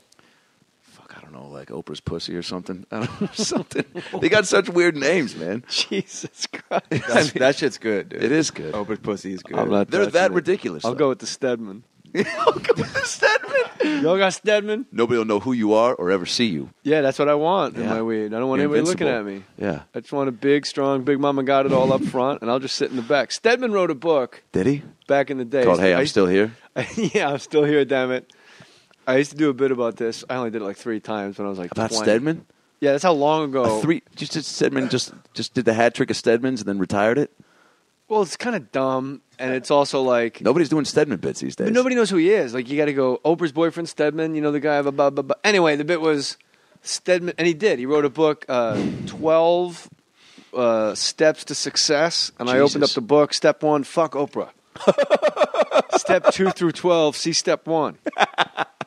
Fuck, I don't know, like Oprah's pussy or something. I don't know, something. They got such weird names, man. Jesus Christ, that shit's good, dude. It is good. Oprah's pussy is good. They're that ridiculous. I'll go with the Stedman. I'll go with the Stedman. Y'all got Stedman? Nobody will know who you are or ever see you. Yeah, that's what I want in my weed. I don't want You're anybody looking invincible. at me. Yeah. I just want a big, strong, Big Mama got it all up front, and I'll just sit in the back. Stedman wrote a book. Did he? Back in the day. Called Hey, I'm Still Here? Yeah, I'm still here, damn it. I used to do a bit about this. I only did it like 3 times when I was like About 20. Stedman? Yeah, that's how long ago. Stedman just did the hat trick of Stedman's and then retired it? Well, it's kind of dumb, and it's also like Nobody's doing Stedman bits these days. but nobody knows who he is. Like you got to go Oprah's boyfriend Stedman. You know the guy. Blah, blah, blah, blah. Anyway, the bit was Stedman, and he did. He wrote a book, 12 Steps to Success, and I opened up the book. Step 1, fuck Oprah. Step 2 through 12, see step 1.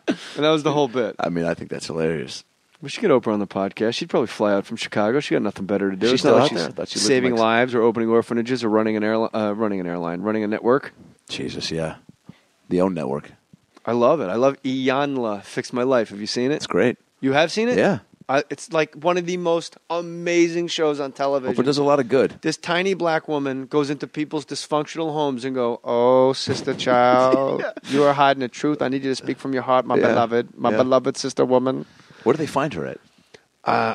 And that was the whole bit. I mean, I think that's hilarious. We should get Oprah on the podcast. She'd probably fly out from Chicago. She got nothing better to do. She's It's not still like out there? I thought she lived saving in lives or opening orphanages or running a network. Jesus, yeah. The OWN network. I love it. I love Iyanla Fixed My Life. Have you seen it? It's great. You have seen it? Yeah. It's like one of the most amazing shows on television. Oprah does a lot of good. This tiny black woman goes into people's dysfunctional homes and go, "Oh, sister child, you are hiding the truth. I need you to speak from your heart, my beloved sister woman." Where do they find her at?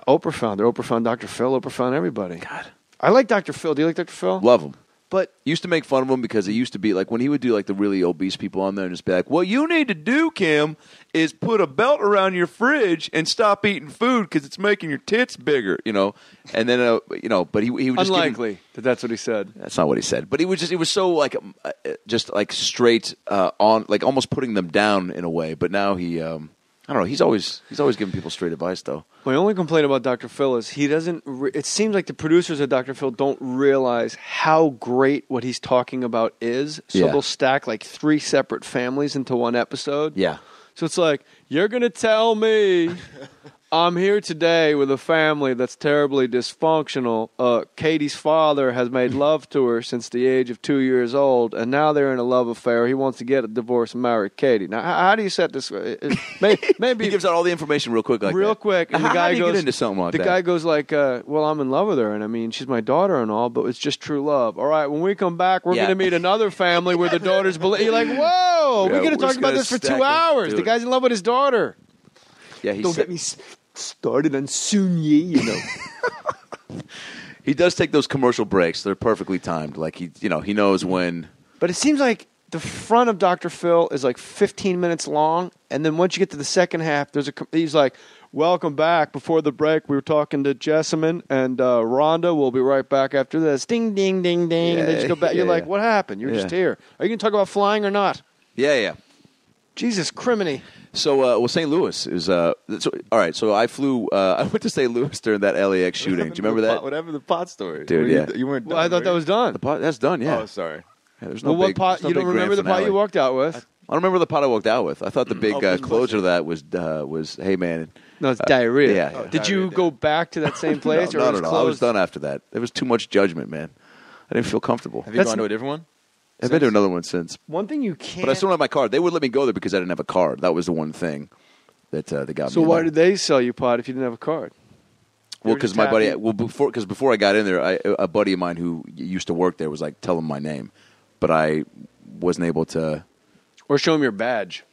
Oprah found her. Oprah found Dr. Phil. Oprah found everybody. God. I like Dr. Phil. Do you like Dr. Phil? Love him. But used to make fun of him because it used to be like when he would do like the really obese people on there and just be like, "What you need to do, Kim, is put a belt around your fridge and stop eating food because it's making your tits bigger," you know. And then but he would just unlikely that's what he said. That's not what he said. But it was so like just like straight on, like almost putting them down in a way. But now he. I don't know. He's always giving people straight advice, though. My only complaint about Dr. Phil is he doesn't. It seems like the producers of Dr. Phil don't realize how great what he's talking about is. So they'll stack like 3 separate families into one episode. Yeah. So it's like, you're going to tell me I'm here today with a family that's terribly dysfunctional. Katie's father has made love to her since the age of 2 years old, and now they're in a love affair. He wants to get a divorce and marry Katie. Now, how do you set this? Maybe he gives out all the information real quick, real quick, and the guy goes get into something like that. The guy goes like, "Well, I'm in love with her, and I mean, she's my daughter and all, but it's just true love. All right, when we come back, we're going to meet another family where the daughter's. You're like, whoa, we're going to talk about this for 2 hours. The guy's in love with his daughter. Yeah, don't get me started on Sunyi, you know." He does take those commercial breaks. They're perfectly timed. Like he knows when. But it seems like the front of Dr. Phil is like 15 minutes long, and then once you get to the second half, he's like, "Welcome back. Before the break, we were talking to Jessamine and Rhonda. We'll be right back after this. Ding, ding, ding, ding." And then you go back. You're like, "What happened? You're just here. Are you going to talk about flying or not?" Yeah. Jesus criminy. So, St. Louis is all right. So I flew. I went to St. Louis during that LAX shooting. Do you remember that? Whatever the pot story, dude. You weren't. Well, I thought that was done. The pot that's done. Yeah. Oh, sorry. Yeah, there's no what big, pot? You don't remember the pot you walked out with? I don't remember the pot I walked out with. I thought the big closer to that was, "Hey man." No, it's diarrhea. Yeah. Did you go back to that same place? No. I was done after that. There was too much judgment, man. I didn't feel comfortable. Have you gone to a different one? I've been to another one since. One thing you can't. But I still don't have my card. They would let me go there because I didn't have a card. That was the one thing that they got me. So why did they sell you pot if you didn't have a card? Well, because my buddy. Well, before I got in there, a buddy of mine who used to work there was like, "Tell him my name," but I wasn't able to. Or show him your badge.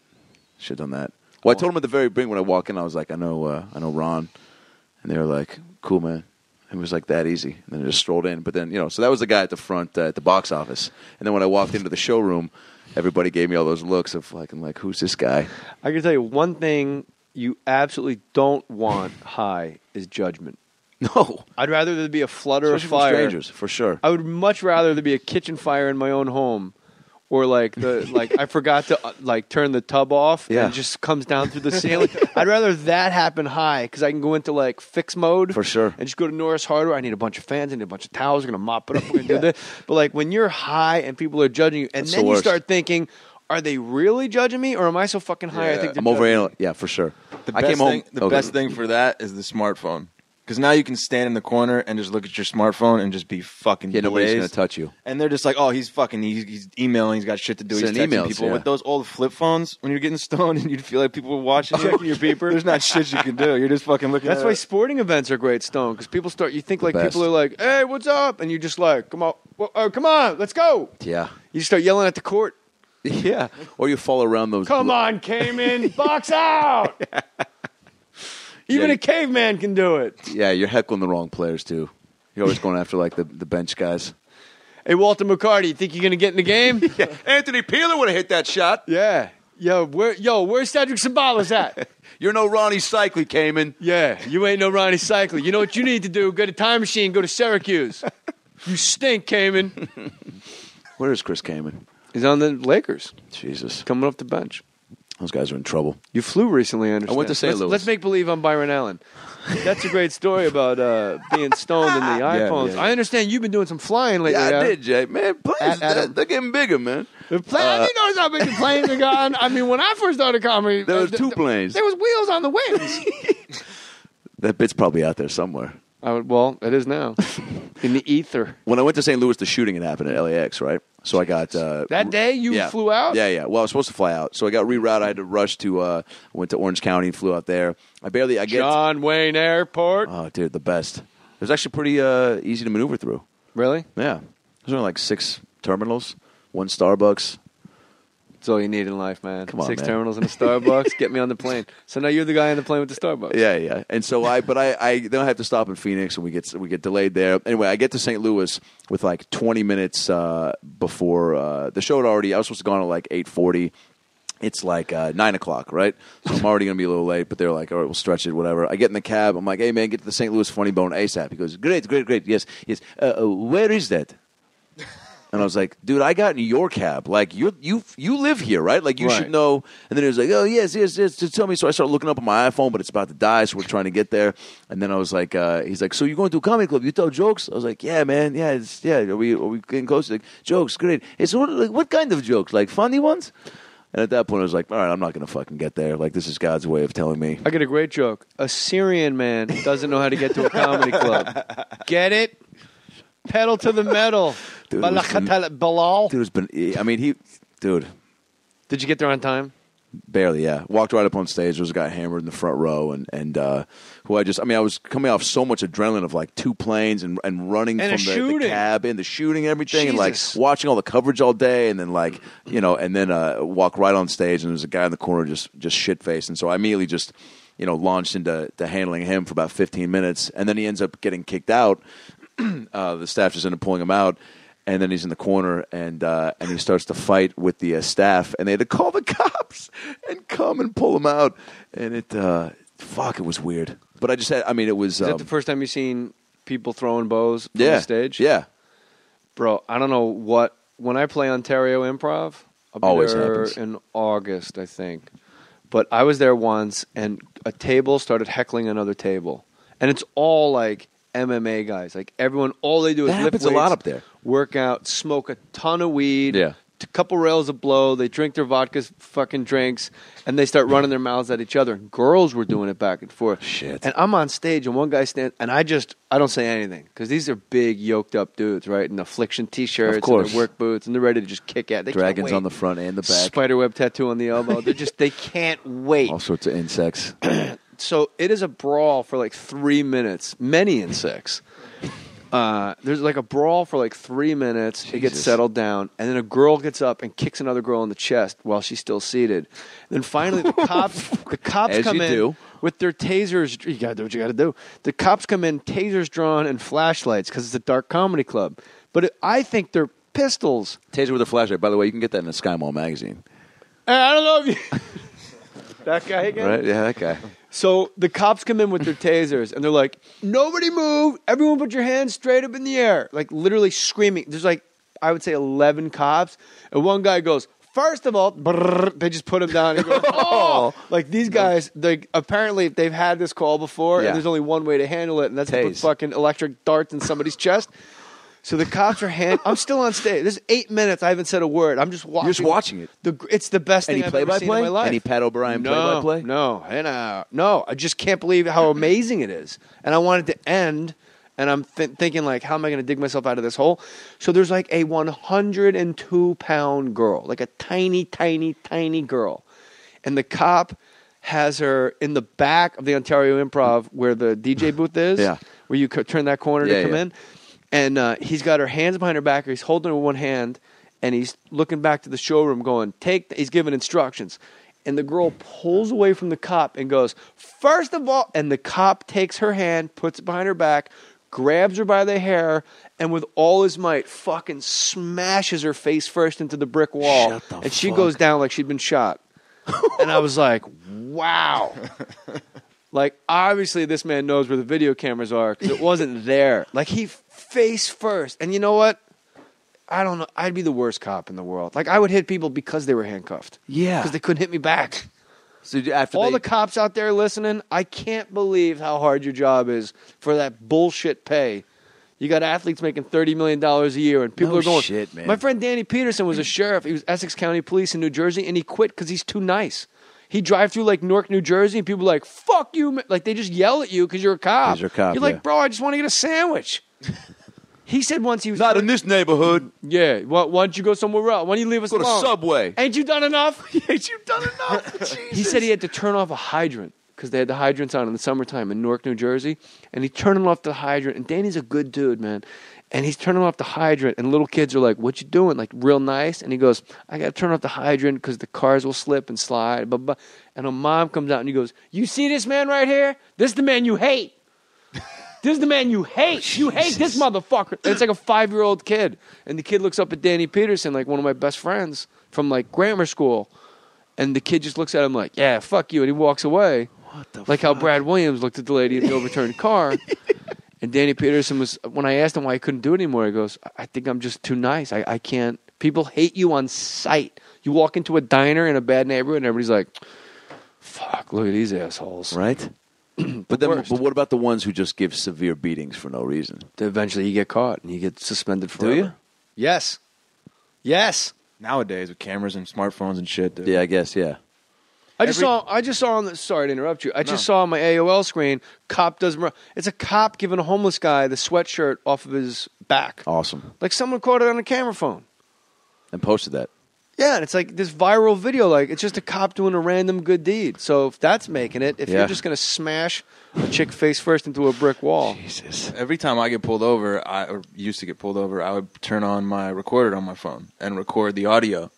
Should have done that. Well, I told him at the very beginning when I walk in, I was like, I know Ron, and they were like, "Cool, man." It was like that easy. And then I just strolled in. But then, so that was the guy at the front at the box office. And then when I walked into the showroom, everybody gave me all those looks of like, I'm like, who's this guy? I can tell you one thing you absolutely don't want high is judgment. No. I'd rather there be a flutter Especially of fire. From strangers, for sure. I would much rather there be a kitchen fire in my own home. Or I forgot to turn the tub off and it just comes down through the ceiling. I'd rather that happen high because I can go into fix mode for sure and just go to Norris Hardware. I need a bunch of fans, I need a bunch of towels. We're gonna mop it up. We're gonna do this. But when you're high and people are judging you, and That's then the you worst. start thinking, are they really judging me, or am I so fucking high? I think they're I'm over. Yeah, for sure. The best thing for that is the smartphone. Because now you can stand in the corner and just look at your smartphone and just be fucking nobody's blazed. going to touch you. And they're just like, oh, he's emailing, he's got shit to do, he's texting emails, people. yeah. With those old flip phones, when you're getting stoned and you feel like people are watching you, checking your beeper. There's not shit you can do. You're just fucking looking That's at why it. sporting events are great stone, because people start, you think best. people are like, hey, what's up? And you just come on, come on, let's go. Yeah. You start yelling at the court. Yeah. Or you fall around those. Come on, Cayman, box out. Even a caveman can do it. Yeah, you're heckling the wrong players, too. You're always going after, the bench guys. Hey, Walter McCarty, you think you're going to get in the game? Yeah. Anthony Peeler would have hit that shot. Yeah. Where's Cedric Sabalas at? You're no Ronnie Cycli, Cayman. Yeah, you ain't no Ronnie Cycli. You know what you need to do? Get a time machine, go to Syracuse. You stink, Cayman. Where is Chris Cayman? He's on the Lakers. Jesus. Coming off the bench. Those guys are in trouble. You flew recently, I understand. I went to St. Louis. Let's make believe I'm Byron Allen. That's a great story about being stoned in the iPhones. Yeah. I understand you've been doing some flying lately. Yeah, I did, Jay. Man, planes, they're getting bigger, man. The plane, you notice how big the planes are gone? I mean, when I first started comedy, There was 2 planes. there was wheels on the wings. That bit's probably out there somewhere. Well, it is now. In the ether. When I went to St. Louis, the shooting had happened at LAX, right? So I got... that day you flew out? Yeah. Well, I was supposed to fly out. So I got rerouted. I had to rush to... went to Orange County and flew out there. John Wayne Airport. Oh, dude, the best. It was actually pretty easy to maneuver through. Really? Yeah. There's only 6 terminals, 1 Starbucks. That's all you need in life, man. Come on, 6 man. terminals and a Starbucks. Get me on the plane. So now you're the guy on the plane with the Starbucks. Yeah. And so I then I have to stop in Phoenix, and we get delayed there. Anyway, I get to St. Louis with like 20 minutes before the show had already. I was supposed to go on at like 8:40. It's like 9 o'clock, right? So I'm already going to be a little late, but they're like, all right, we'll stretch it, whatever. I get in the cab. I'm like, hey, man, get to the St. Louis Funny Bone ASAP. He goes, great. Yes. Where is that? And I was like, dude, I got in your cab. Like, you live here, right? Like, you should know. And then he was like, oh, yes, just tell me. So I started looking up on my iPhone, but it's about to die, so we're trying to get there. And then I was like, he's like, so you're going to a comedy club? You tell jokes? I was like, yeah, man. Yeah, are we getting close? He's like, jokes, great. Hey, so what kind of jokes? Like, funny ones? And at that point, I was like, all right, I'm not going to fucking get there. Like, this is God's way of telling me. I get a great joke. A Syrian man doesn't know how to get to a comedy club. Get it? Pedal to the metal. Dude, Balal. Dude, it's been, I mean, dude. Did you get there on time? Barely, yeah. Walked right up on stage. There was a guy hammered in the front row, and who I was coming off so much adrenaline of like 2 planes and running and from the cab and the shooting and everything, Jesus. and like watching all the coverage all day, and then like and then walk right on stage, and there's a guy in the corner just shit faced, and so I immediately just launched into handling him for about 15 minutes, and then he ends up getting kicked out. The staff just ended up pulling him out. And then he's in the corner, and he starts to fight with the staff, and they had to call the cops and come and pull him out. And it was weird. But I just had, it was. Is that the first time you've seen people throwing bows from the stage? Yeah. Bro, I don't know what. When I play Ontario Improv, I'll be Always there happens. in August, I think. But I was there once, and a table started heckling another table. And it's all like MMA guys. Like everyone, all they do is That lift happens weights, a lot up there. work out, smoke a ton of weed, Yeah. a couple rails of blow, they drink their vodka fucking drinks, and they start running their mouths at each other. And girls were doing it back and forth. Shit. And I'm on stage, and one guy stands, and I don't say anything, because these are big, yoked up dudes, right? In Affliction t-shirts, Of course. and their work boots, and they're ready to just kick at. They can't Dragons wait. on the front and the back. Spiderweb tattoo on the elbow. They can't wait. All sorts of insects. So it is a brawl for like 3 minutes. Many insects. There's like a brawl for like 3 minutes. It gets settled down, and then a girl gets up and kicks another girl in the chest while she's still seated. Then finally, the cops As come you in do. with their tasers. You gotta do what you gotta do. The cops come in, tasers drawn, and flashlights because it's a dark comedy club. But I think they're pistols. Taser with a flashlight. By the way, you can get that in a Sky Mall magazine. I don't know if you. That guy again? Right? Yeah, that guy. So the cops come in with their tasers, and they're like, nobody move. Everyone put your hands straight up in the air. Like, literally screaming. There's like, I would say 11 cops. And one guy goes, first of all, brrr, they just put him down. And he goes, oh! Like, these guys, apparently they've had this call before, Yeah. and there's only one way to handle it, and that's to put Tase. fucking electric darts in somebody's chest. So the cops are I'm still on stage. This is 8 minutes. I haven't said a word. I'm just watching. You're just watching it. It's the best thing Any I've ever seen in my life. Any Pat O'Brien play-by-play? No. I just can't believe how amazing it is. And I want it to end. And I'm thinking, like, how am I going to dig myself out of this hole? So there's like a 102-pound girl, like a tiny, tiny, tiny girl. And the cop has her in the back of the Ontario Improv where the DJ booth is, where you turn that corner to come in. And he's got her hands behind her back. He's holding her with one hand, and he's looking back to the showroom going, he's giving instructions. And the girl pulls away from the cop and goes, first of all, and the cop takes her hand, puts it behind her back, grabs her by the hair, and with all his might fucking smashes her face first into the brick wall. And she goes down like she'd been shot. And I was like, wow. Like, obviously this man knows where the video cameras are because it wasn't there. Like, he face first. And you know what? I don't know. I'd be the worst cop in the world. Like, I would hit people because they were handcuffed. Yeah. Because they couldn't hit me back. So after All the cops out there listening, I can't believe how hard your job is for that bullshit pay. You got athletes making $30 million a year, and people No are going, shit, man. My friend Danny Peterson was a sheriff. He was Essex County Police in New Jersey, and he quit because he's too nice. He'd drive through like Newark, New Jersey, and people were like, fuck you. Man. Like, they just yell at you because you're a cop. 'Cause you're a cop, You're yeah. like, bro, I just want to get a sandwich. He said once he was... Not in this neighborhood. Yeah. Why don't you go somewhere else? Why don't you leave us Go to alone? Subway. Ain't you done enough? Ain't you done enough? He said he had to turn off a hydrant because they had the hydrants on in the summertime in Newark, New Jersey, and he's turning off the hydrant. And Danny's a good dude, man. And he's turning off the hydrant, and little kids are like, "What you doing?" Like real nice. And he goes, "I got to turn off the hydrant because the cars will slip and slide." Blah, blah. And a mom comes out and he goes, "You see this man right here? This is the man you hate. This is the man you hate. You hate this motherfucker." And it's like a 5-year-old kid. And the kid looks up at Danny Peterson, like one of my best friends from like grammar school. And the kid just looks at him like, "Yeah, fuck you." And he walks away. What the like fuck? How Brad Williams looked at the lady in the overturned car. And Danny Peterson was, when I asked him why he couldn't do it anymore, he goes, "I think I'm just too nice. I can't. People hate you on sight. You walk into a diner in a bad neighborhood and everybody's like, fuck, look at these assholes." Right? But what about the ones who just give severe beatings for no reason? Eventually you get caught and you get suspended forever. Do you? Yes. Yes. Nowadays with cameras and smartphones and shit, dude. Yeah, I guess, yeah. I just saw on the, sorry to interrupt you. I just saw on my AOL screen, cop does, it's a cop giving a homeless guy the sweatshirt off of his back. Awesome. Like someone caught it on a camera phone. And posted that. Yeah, and it's like this viral video, like it's just a cop doing a random good deed. So if that's making it, if you're just going to smash a chick face first into a brick wall. Jesus. Every time I get pulled over, or used to get pulled over, I would turn on my recorder on my phone and record the audio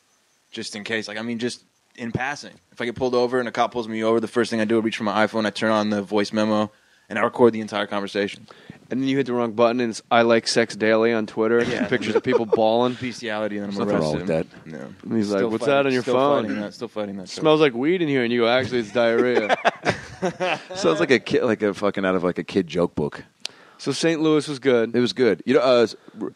just in case. Like, I mean, just in passing. If I get pulled over and a cop pulls me over, the first thing I do is reach for my iPhone, I turn on the voice memo, and I record the entire conversation. And then you hit the wrong button, and it's I Like Sex Daily on Twitter. Yeah. Pictures of people bawling. Bestiality, and I'm There's nothing wrong with that. No. And he's like, "What's that on your phone?" Still fighting that. Smells like weed in here, and you go, "Actually, it's diarrhea." Sounds like a kid, like a fucking out of like a kid joke book. So St. Louis was good. It was good. You know,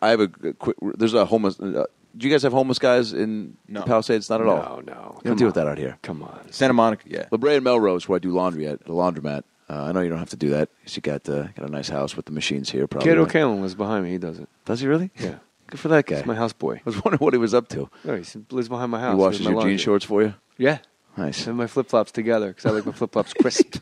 I have a quick. There's a homeless. Do you guys have homeless guys in the Palisades? Not at all. No. You don't deal with that out here. Come on. Santa Monica, yeah. La Brea and Melrose, where I do laundry at the laundromat. I know you don't have to do that. You got a nice house with the machines here. Probably. Kid O'Callaghan was behind me. He does it. Does he really? Yeah. Good for that guy. He's my houseboy. I was wondering what he was up to. No, he lives behind my house. He washes your jean shorts for you? Yeah. Nice. And my flip-flops together because I like my flip-flops crisp.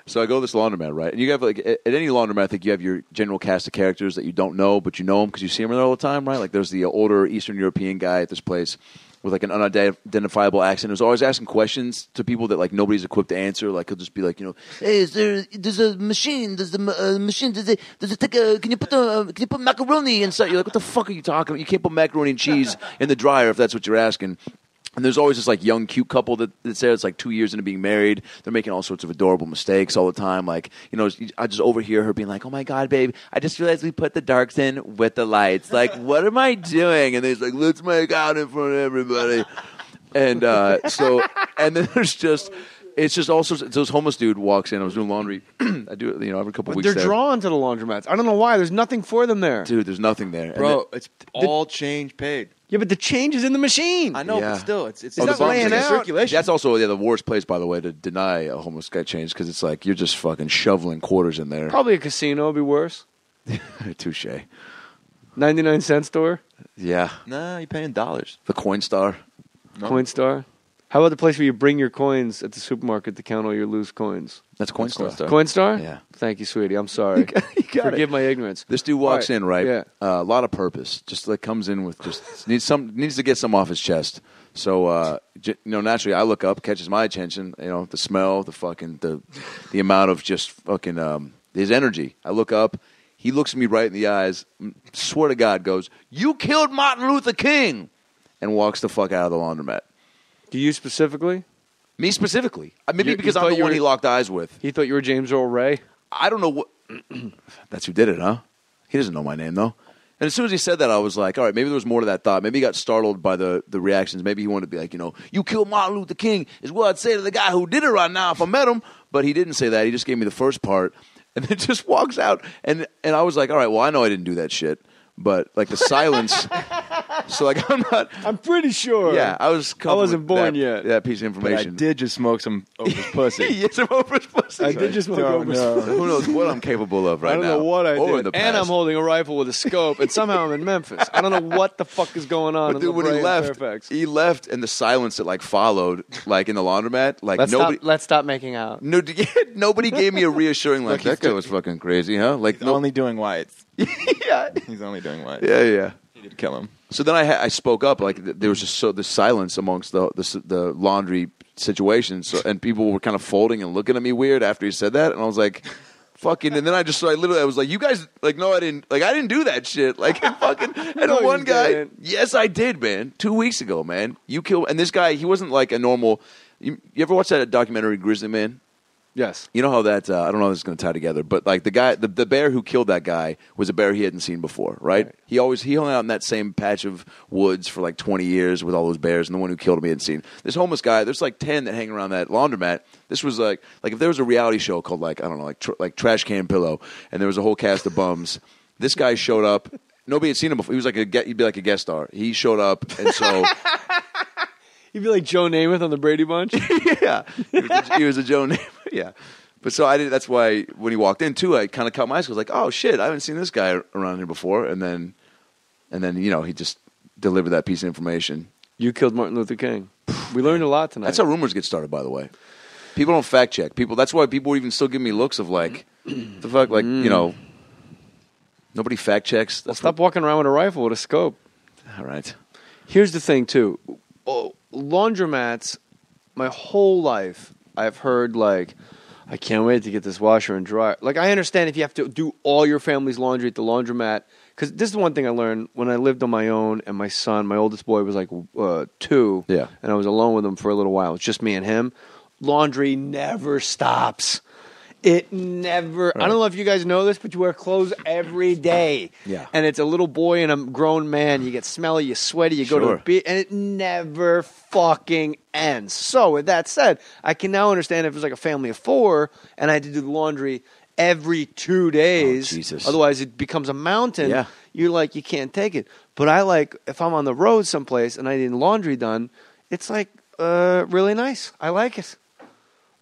So I go to this laundromat, right? And you have, like, at any laundromat, I think you have your general cast of characters that you don't know, but you know them because you see them there all the time, right? Like there's the older Eastern European guy at this place with like an unidentifiable accent who's always asking questions to people that like nobody's equipped to answer. Like he'll just be like, "Hey, there's a machine? Does the machine does it take a? Can you put macaroni inside?" You're like, "What the fuck are you talking about? You can't put macaroni and cheese in the dryer if that's what you're asking." And there's always this like young, cute couple that's there. It's like 2 years into being married. They're making all sorts of adorable mistakes all the time. Like, I just overhear her being like, "Oh my God, babe, I just realized we put the darks in with the lights. Like, what am I doing?" And he's like, "Let's make out in front of everybody." And and then it's just all sorts. This homeless dude walks in. I was doing laundry. I do it, every couple weeks. They're drawn to the laundromats. I don't know why. There's nothing for them there. Dude, there's nothing there. Bro, it's all change paid. Yeah, but the change is in the machine. I know, Yeah. but still, it's not laying out. circulation. That's also the worst place, by the way, to deny a homeless guy change because it's like you're just fucking shoveling quarters in there. Probably a casino would be worse. Touche. 99-cent store? Yeah. Nah, you're paying dollars. The Coinstar. No. Coinstar? How about the place where you bring your coins at the supermarket to count all your loose coins? That's Coinstar. Coinstar? Yeah. Thank you, sweetie. I'm sorry. You got Forgive my ignorance. This dude walks in, right? Yeah. A lot of purpose. Just like comes in with just needs to get some off his chest. So naturally, I look up, catches my attention. The smell, the fucking the amount of just fucking his energy. I look up. He looks at me right in the eyes. Swear to God, goes, "You killed Martin Luther King," and walks the fuck out of the laundromat. Do you specifically? Me specifically. Maybe because I'm the one he locked eyes with. He thought you were James Earl Ray? I don't know what. That's who did it, huh? He doesn't know my name, though. And as soon as he said that, I was like, all right, maybe there was more to that thought. Maybe he got startled by the reactions. Maybe he wanted to be like, "You killed Martin Luther King," is what I'd say to the guy who did it right now if I met him. But he didn't say that. He just gave me the first part. And then just walks out. And I was like, all right, well, I know I didn't do that shit. But, like, the silence. So, like, I'm pretty sure. Yeah, I wasn't born yet. That piece of information. But I did just smoke some Oprah's pussy. Yeah, some Oprah's pussy. I did just smoke Oprah's pussy. Who knows what I'm capable of right now. I don't know what I or did. in the past. And I'm holding a rifle with a scope, and somehow I'm in Memphis. I don't know what the fuck is going on But in dude, when Fairfax. he left, and the silence that like followed, like in the laundromat, like Let's let's stop making out. No, nobody gave me a reassuring that guy was fucking crazy, huh? Like He's only doing whites. Yeah, he's only doing whites. Yeah. He did kill him. So then I spoke up. Like there was just the silence amongst the laundry situation. So and people were kind of folding and looking at me weird after he said that, and I was like, "Fucking!" And then I was like, "You guys like no, I didn't do that shit." Like fucking and No, one you guy, didn't. yes, I did, man. 2 weeks ago, man. You killed and this guy. He wasn't like a normal. You ever watch that documentary Grizzly Man? Yes. You know how that I don't know if it's going to tie together, but like the guy, the bear who killed that guy was a bear he hadn't seen before, right? He hung out in that same patch of woods for like 20 years with all those bears, and the one who killed him he hadn't seen. This homeless guy, there's like 10 that hang around that laundromat. This was like if there was a reality show called like I don't know like Trash Can Pillow, and there was a whole cast of bums. This guy showed up. Nobody had seen him before. He was like he'd be like a guest star. He showed up, and so. He'd be like Joe Namath on the Brady Bunch. Yeah, he was a Joe Namath. Yeah, but so I did. That's why when he walked in too, I kind of caught my eyes. I was like, "Oh shit, I haven't seen this guy around here before." And then he just delivered that piece of information. You killed Martin Luther King. We learned a lot tonight. That's how rumors get started, by the way. People don't fact check people. That's why people even still give me looks of like, the fuck, like nobody fact checks. Stop walking around with a rifle with a scope. All right. Here's the thing too. Laundromats. My whole life, I've heard like, I can't wait to get this washer and dryer. Like, I understand if you have to do all your family's laundry at the laundromat. Because this is the one thing I learned when I lived on my own, and my son, my oldest boy, was like 2. Yeah. And I was alone with him for a little while. It's just me and him. Laundry never stops. It never. Right. I don't know if you guys know this, but you wear clothes every day. Yeah. And it's a little boy and a grown man. You get smelly, you sweaty, you go to the beach, and it never fucking ends. So with that said, I can now understand if it was like a family of 4 and I had to do the laundry every 2 days. Oh, Jesus. Otherwise, it becomes a mountain. Yeah. You're like, you can't take it. But I like, if I'm on the road someplace and I need laundry done, it's like really nice. I like it.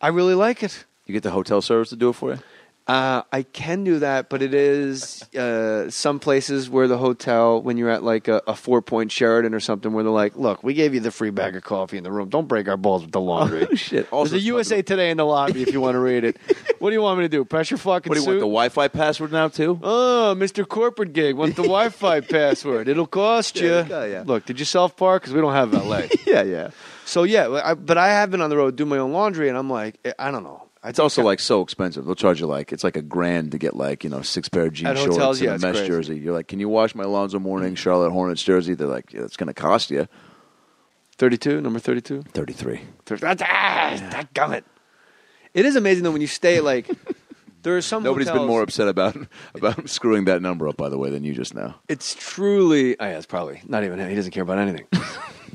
I really like it. You get the hotel service to do it for you? I can do that, but it is some places where the hotel, when you're at like a 4-point Sheraton or something, where they're like, look, we gave you the free bag of coffee in the room. Don't break our balls with the laundry. Oh, shit. Also, there's a USA Today in the lobby if you want to read it. What do you want me to do? Press your fucking What do you want, the Wi-Fi password now, too? Oh, Mr. Corporate Gig, want the Wi-Fi password. It'll cost you. Yeah. Look, did you self-park? Because we don't have LA. Yeah. So, yeah, but I have been on the road, do my own laundry, and I'm like, I don't know. It's also like so expensive. They'll charge you like it's like $1,000 to get like 6 pair of jean At shorts hotels, and yeah, a mesh crazy. jersey. You're like, can you wash my Alonzo Mourning Charlotte Hornets jersey? They're like, yeah, it's going to cost you 32, number 32? 33. Dadgummit. It is amazing though when you stay like there are some Nobody's hotels, been more upset about screwing that number up, by the way, than you just now. It's truly it's probably not even him. He doesn't care about anything.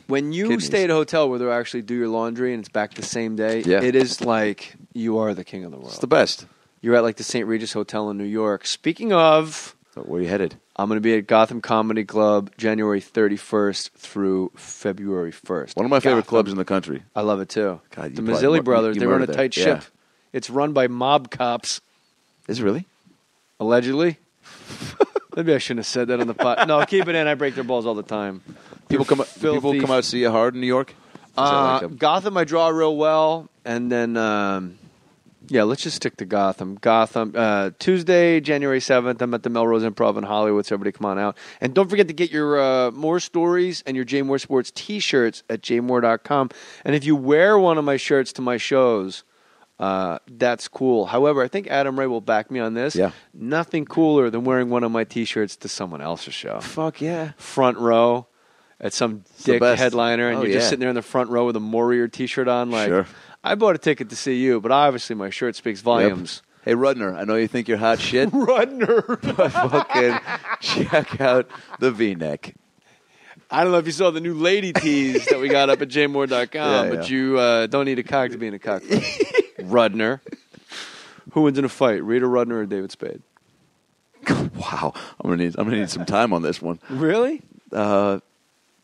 When you Kidneys. stay at a hotel where they actually do your laundry and it's back the same day, Yeah. it is like you are the king of the world. It's the best. You're at like the St. Regis Hotel in New York. Speaking of, So where are you headed? I'm going to be at Gotham Comedy Club January 31st through February 1st. One of my favorite Gotham. clubs in the country. I love it too. God, the you Mazzilli probably- brothers, you they run a murdered tight there. ship. Yeah. It's run by mob cops, Is it really? allegedly. Maybe I shouldn't have said that on the pod. No, keep it in. I break their balls all the time. People come filthy. out to see you hard in New York? Is that like a- Gotham, I draw real well, and then let's just stick to Gotham. Gotham, Tuesday, January 7th. I'm at the Melrose Improv in Hollywood, so everybody come on out. And don't forget to get your Mohr Stories and your J Mohr Sports T-shirts at jmohr.com. And if you wear one of my shirts to my shows, that's cool. However, I think Adam Ray will back me on this. Yeah. Nothing cooler than wearing one of my T-shirts to someone else's show. Fuck yeah. Front row at some the dick best. headliner, and Oh, you're just yeah. sitting there in the front row with a Warrior T-shirt on. Like, Sure. I bought a ticket to see you, but obviously my shirt speaks volumes. Hey, Rudner, I know you think you're hot shit. Rudner. But fucking check out the V-neck. I don't know if you saw the new lady tees that we got up at jmohr.com, Yeah, but you don't need a cock to be in a cock club. Rudner. Who wins in a fight, Rita Rudner or David Spade? Wow, I'm gonna need some time on this one. Really?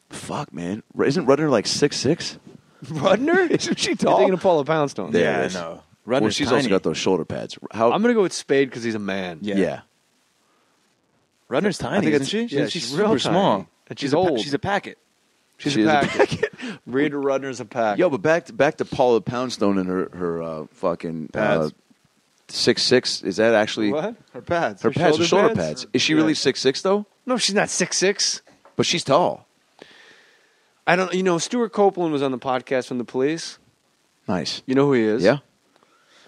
Fuck, man, isn't Rudner like 6'6"? Rudner? Isn't she You're tall? thinking of Paula Poundstone. There Yeah, it is. I know. Well, Rudner's she's tiny. also got those shoulder pads. How? I'm going to go with Spade because he's a man. yeah. Rudner's tiny, I think isn't she? yeah, she's she's real super tiny. small. And she's a old. She's a packet. She's She a is a packet. Rita Rudner's a pack. Yo, but back to Paula Poundstone and her fucking Pads. 6'6". Is that actually What? Her pads. Her pads are shoulder pads. Is she really 6'6" though? No, she's not 6'6". But she's tall. I don't. You know, Stuart Copeland was on the podcast from the Police. Nice. You know who he is? Yeah.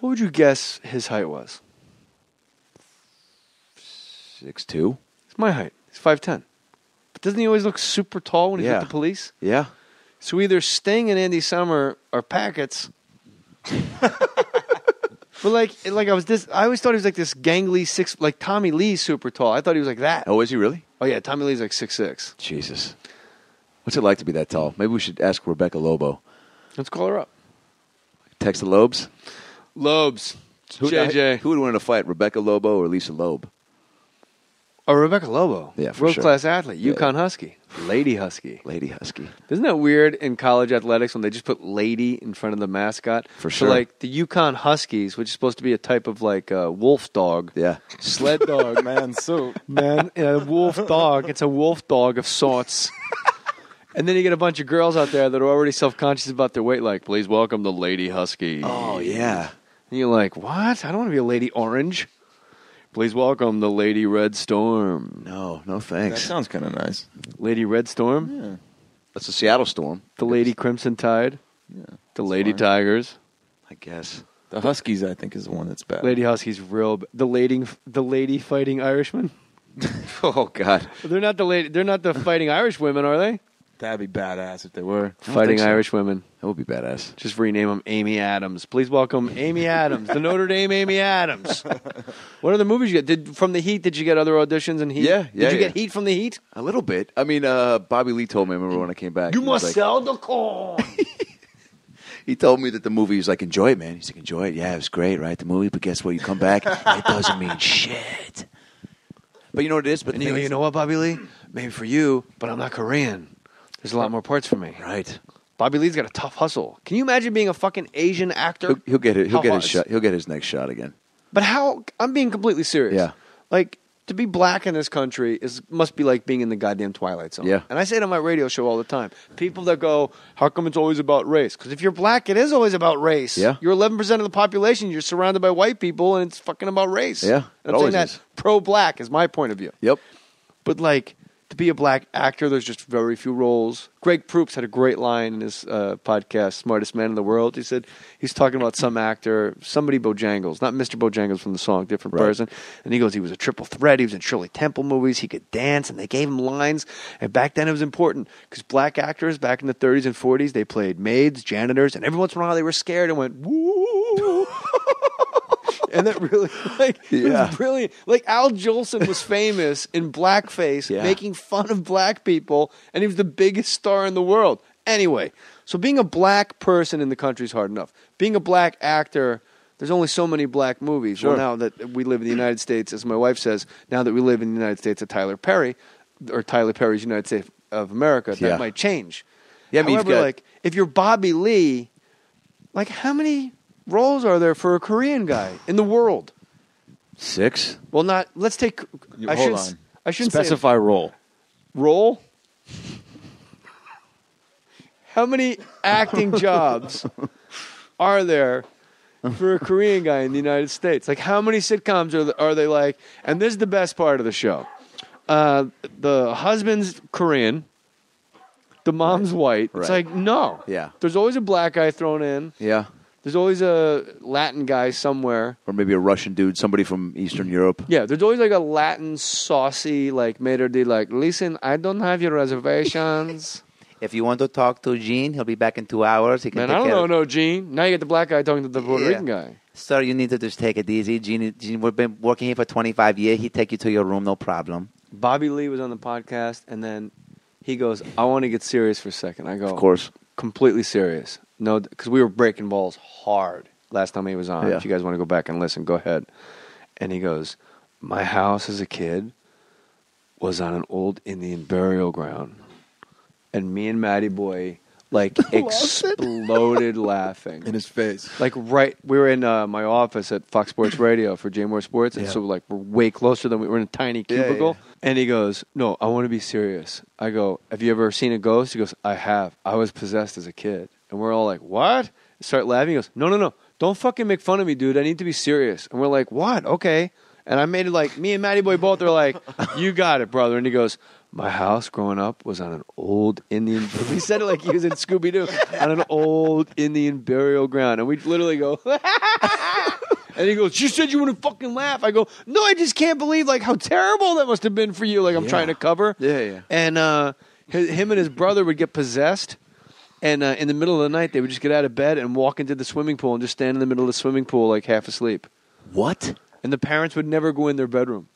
What would you guess his height was? 6'2". It's my height. He's 5'10". But doesn't he always look super tall when he's Yeah. with the Police? Yeah. So either Sting and Andy Summer are packets. But like I always thought he was like this gangly like Tommy Lee's super tall. I thought he was like that. Oh, is he really? Oh yeah, Tommy Lee's like 6'6". Jesus. What's it like to be that tall? Maybe we should ask Rebecca Lobo. Let's call her up. Text the Lobes. Lobes. JJ. Who would win in a fight, Rebecca Lobo or Lisa Loeb? Oh, Rebecca Lobo. Yeah, for World sure. class athlete. Yeah. Yukon Husky. Lady Husky. Lady Husky. Isn't that weird in college athletics when they just put lady in front of the mascot? For sure. So like the Yukon Huskies, which is supposed to be a type of like wolf dog. Yeah. Sled dog. Man, so Wolf dog. It's a wolf dog of sorts. And then you get a bunch of girls out there that are already self-conscious about their weight, like, please welcome the Lady Husky. Oh, yeah. And you're like, what? I don't want to be a Lady Orange. Please welcome the Lady Red Storm. No that thanks. sounds kind of nice. Lady Red Storm? Yeah. That's the Seattle Storm. The Lady Crimson Tide? Yeah. The Lady fine. Tigers? I guess. The Huskies, I think, is the one that's bad. Lady Husky's the lady fighting Irishmen? Oh, God. They're not the fighting Irish women, are they? That'd be badass if they were. Fighting Irish women. That would be badass. Just rename them Amy Adams. Please welcome Amy Adams, the Notre Dame Amy Adams. What other movies you get? From The Heat, did you get other auditions in Heat? Yeah. Did you get Heat from The Heat? A little bit. I mean, Bobby Lee told me, I remember when I came back. You he was must like- sell the corn. He told me that the movie, he was like, enjoy it, man. He's like, enjoy it. Yeah, it was great, right? The movie, but guess what? You come back, it doesn't mean shit. But you know what it is? But And you know what, Bobby Lee? Maybe for you, but I'm not Korean. There's a lot more parts for me. Right. Bobby Lee's got a tough hustle. Can you imagine being a fucking Asian actor? He'll get it. He'll How get hard? his shot. He'll get his next shot again. But how? I'm being completely serious. Yeah. Like, to be black in this country must be like being in the goddamn Twilight Zone. Yeah. And I say it on my radio show all the time. People that go, how come it's always about race? Because if you're black, it is always about race. Yeah. You're 11% of the population. You're surrounded by white people, and it's fucking about race. Yeah, And it I'm saying always that is. pro-black is my point of view. Yep. But, like, to be a black actor, there's just very few roles. Greg Proops had a great line in his podcast, Smartest Man in the World. He said he's talking about some actor, somebody Bojangles, not Mr. Bojangles from the song, different Right. person. And he goes, he was a triple threat. He was in Shirley Temple movies. He could dance, and they gave him lines. And back then it was important because black actors back in the 30s and 40s, they played maids, janitors, and every once in a while they were scared and went, woo. And that really, like, it Yeah. was brilliant. Like, Al Jolson was famous in blackface, Yeah. making fun of black people, and he was the biggest star in the world. Anyway, so being a black person in the country is hard enough. Being a black actor, there's only so many black movies. Sure. Well, now that we live in the United States, as my wife says, now that we live in the United States of Tyler Perry, or Tyler Perry's United States of America, that Yeah. might change. Yeah, I mean, However, you've got- like, if you're Bobby Lee, like, how many roles are there for a Korean guy in the world? 6? Well, not. Let's take. I Hold shouldn't. on. I shouldn't Specify role. say role. How many acting jobs are there for a Korean guy in the United States? Like, how many sitcoms are they like? And this is the best part of the show. The husband's Korean. The mom's white. It's Right. like, no. Yeah. There's always a black guy thrown in. Yeah. There's always a Latin guy somewhere. Or maybe a Russian dude, somebody from Eastern Europe. Yeah, there's always like a Latin saucy like maitre d' like, listen, I don't have your reservations. If you want to talk to Gene, he'll be back in 2 hours. He can Man, take I don't care know of- no Gene. Now you get the black guy talking to the Puerto Yeah. Rican guy. Sir, you need to just take it easy. Gene, we've been working here for 25 years. He'll take you to your room, no problem. Bobby Lee was on the podcast, and then he goes, I want to get serious for a second. I go, Of course. completely serious. No, because we were breaking balls hard last time he was on. Yeah. If you guys want to go back and listen, go ahead. And he goes, my house as a kid was on an old Indian burial ground. And me and Matty Boy, like, exploded laughing. In his face. Like, right, we were in my office at Fox Sports Radio for Mohr Sports, and Yeah. so, like, we're way closer than we were in a tiny Yeah, cubicle. yeah. And he goes, no, I want to be serious. I go, have you ever seen a ghost? He goes, I have. I was possessed as a kid. And we're all like, what? Start laughing. He goes, no. Don't fucking make fun of me, dude. I need to be serious. And we're like, what? Okay. And I made it like, me and Matty Boy both are like, you got it, brother. And he goes, my house growing up was on an old Indian, he said it like he was in Scooby-Doo, on an old Indian burial ground. And we literally go, and he goes, you said you wouldn't fucking laugh. I go, no, I just can't believe like how terrible that must have been for you. Like I'm trying to cover. Yeah. And him and his brother would get possessed. And in the middle of the night, they would just get out of bed and walk into the swimming pool and just stand in the middle of the swimming pool like half asleep. What? And the parents would never go in their bedroom.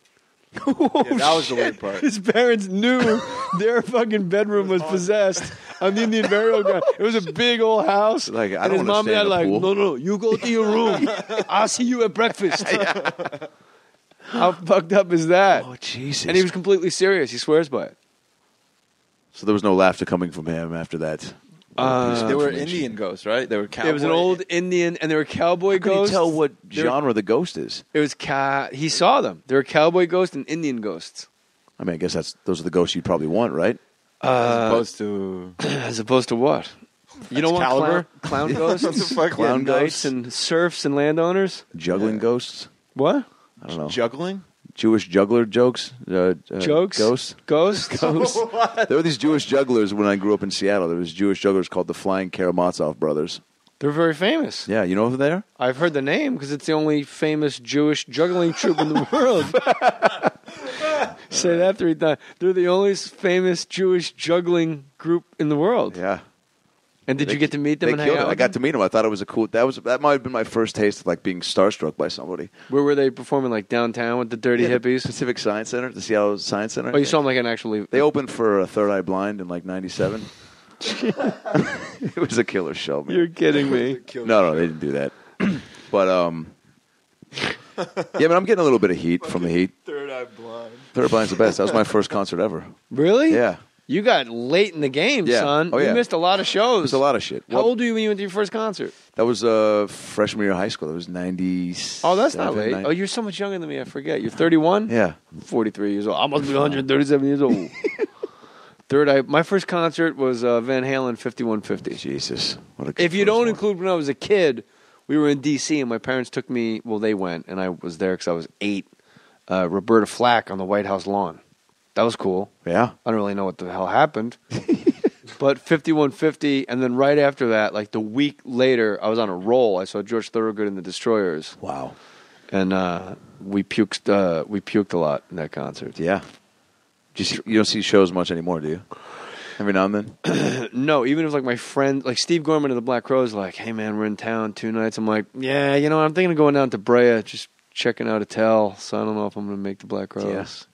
Yeah, that was the weird part. His parents knew their fucking bedroom was possessed on the Indian burial ground. It was a big old house. Like, I and don't his mom and dad understand like, the pool. no, you go to your room. I'll see you at breakfast. How fucked up is that? Oh, Jesus. And he was completely serious. He swears by it. So there was no laughter coming from him after that. They were Indian ghosts, right? They were cowboy. It was an old Indian, and they were cowboy How can you ghosts. tell what genre the ghost is? It was he saw them. They were cowboy ghosts and Indian ghosts. I mean, I guess those are the ghosts you'd probably want, right? As opposed to what? You don't want Caliber? clown ghosts? What the fuck? Clown Knights ghosts? and serfs and landowners? Juggling ghosts? What? I don't know. Juggling? Jewish juggler jokes? Jokes? Ghosts? Ghosts? There were these Jewish jugglers when I grew up in Seattle. There was Jewish jugglers called the Flying Karamazov Brothers. They're very famous. Yeah, you know who they are? I've heard the name because it's the only famous Jewish juggling troupe in the world. Say that 3 times. They're the only famous Jewish juggling group in the world. Yeah. And did you get to meet them and hang killed out it. I with got them? to meet them. I thought it was a cool. That might have been my first taste of like being starstruck by somebody. Where were they performing? Like downtown with the dirty hippies? Pacific Science Center, the Seattle Science Center. Oh, you saw them like an actually... They opened for Third Eye Blind in like '97. It was a killer show, man. You're kidding me. No, they didn't do that. But yeah, but I'm getting a little bit of heat from the heat. Third Eye Blind. Third Eye Blind's the best. That was my first concert ever. Really? Yeah. You got late in the game, Yeah. son. Oh, yeah. You missed a lot of shows. It was a lot of shit. How old were you when you went to your first concert? That was freshman year of high school. That was 90. Oh, that's not late. Oh, you're so much younger than me. I forget. You're 31? Yeah. 43 years old. I must be 137 years old. Third Eye. My first concert was Van Halen 5150. Jesus. What a good If you first don't one. include when I was a kid, we were in D.C. and my parents took me. Well, they went, and I was there because I was 8. Roberta Flack on the White House lawn. That was cool. Yeah. I don't really know what the hell happened. But 5150, and then right after that, like the week later, I was on a roll. I saw George Thorogood and the Destroyers. Wow. And we puked a lot in that concert. Yeah. You don't see shows much anymore, do you? Every now and then? No, even if like my friend, like Steve Gorman of the Black Crowes, like, hey man, we're in town 2 nights. I'm like, yeah, I'm thinking of going down to Brea, just checking out a tell. So I don't know if I'm going to make the Black Crowes. Yes.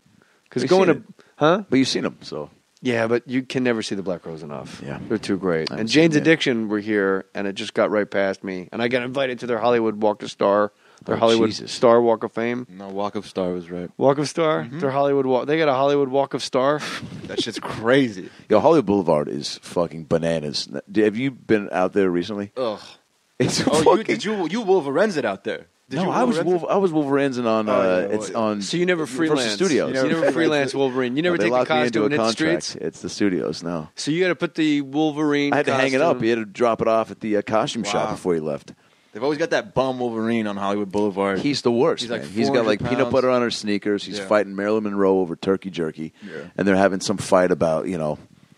Because going to, huh? But you've seen them, so. Yeah, but you can never see the Black Crowes enough. Yeah. They're too great. I've And seen Jane's that. Addiction were here, and it just got right past me. And I got invited to their Hollywood Walk of Star, their Hollywood Jesus. Star Walk of Fame. No, Walk of Star was right. Walk of Star? Their Hollywood Walk. They got a Hollywood Walk of Star. That shit's crazy. Yo, Hollywood Boulevard is fucking bananas. Have you been out there recently? Ugh. It's Oh, fucking... you Wolverines it out there? Did you I was Wolverines it? Wolverine's on. it's on. So you never freelance. Studios. You never freelance Wolverine. You never They take the locked me into costume a and hit the contract. streets. It's the studios now. So you got to put the Wolverine I had to hang it up. costume- He had to drop it off at the costume shop Wow. before he left. They've always got that bum Wolverine on Hollywood Boulevard. He's the worst. He's like man. He's got like 400 peanut pounds. butter on his sneakers. He's Yeah. fighting Marilyn Monroe over turkey jerky, and they're having some fight about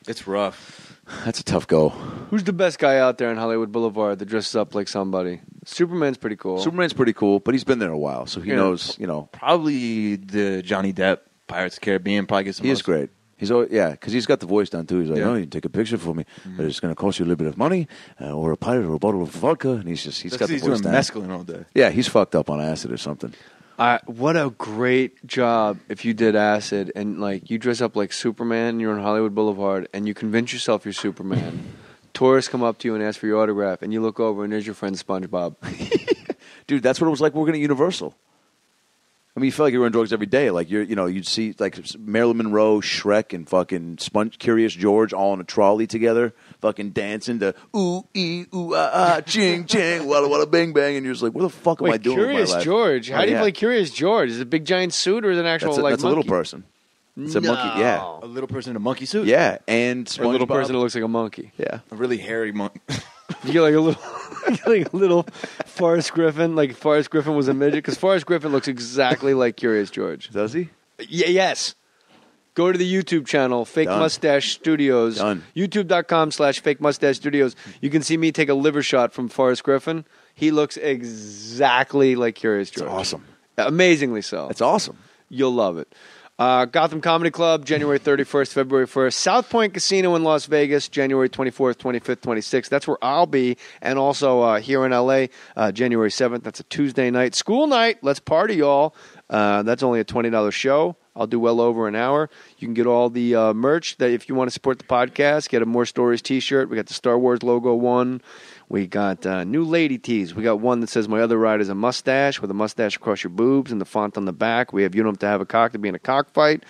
It's rough. That's a tough go. Who's the best guy out there on Hollywood Boulevard that dresses up like somebody? Superman's pretty cool. Superman's pretty cool, but he's been there a while, so he Yeah. knows. Probably the Johnny Depp Pirates of the Caribbean. Probably gets the He is most. great. He's always, because he's got the voice down too. He's like, Yeah. no, you can take a picture for me, but it's going to cost you a little bit of money, or a pirate, or a bottle of vodka, and he's That's got the he's voice doing down. mescaline all day. Yeah, he's fucked up on acid or something. What a great job if you did acid and like you dress up like Superman and you're on Hollywood Boulevard and you convince yourself you're Superman. Tourists come up to you and ask for your autograph and you look over and there's your friend SpongeBob. Dude, that's what it was like working at Universal. I mean, you felt like you were on drugs every day. Like you'd see like Marilyn Monroe, Shrek, and fucking Curious George all on a trolley together, fucking dancing to ooh ee ooh ah ah ching ching walla walla bang bang, and you're just like, what the fuck am I Wait, doing Curious with my life? George? How do you yeah. play Curious George? Is it a big giant suit or is it an actual That's a little monkey? person. It's a monkey. Yeah, A little person in a monkey suit? yeah, and Or a little person SpongeBob. that looks like a monkey. Yeah, A really hairy monkey. You get like a little, you get like a little Forrest Griffin, like Forrest Griffin was a midget, because Forrest Griffin looks exactly like Curious George. Does he? Yes. Go to the YouTube channel, Fake Mustache Studios. Done. YouTube.com/Fake Mustache Studios. You can see me take a liver shot from Forrest Griffin. He looks exactly like Curious George. That's awesome. Amazingly so. That's awesome. You'll love it. Gotham Comedy Club, January 31st, February 1st. South Point Casino in Las Vegas, January 24th, 25th, 26th. That's where I'll be. And also here in L.A., January 7th. That's a Tuesday night. School night. Let's party, y'all. That's only a $20 show. I'll do well over an hour. You can get all the merch that if you want to support the podcast, get a Mohr Stories t-shirt. We got the Star Wars logo one. We got new lady tees. We got one that says my other ride is a mustache with a mustache across your boobs and the font on the back. We have you don't have to have a cock to be in a cockfight.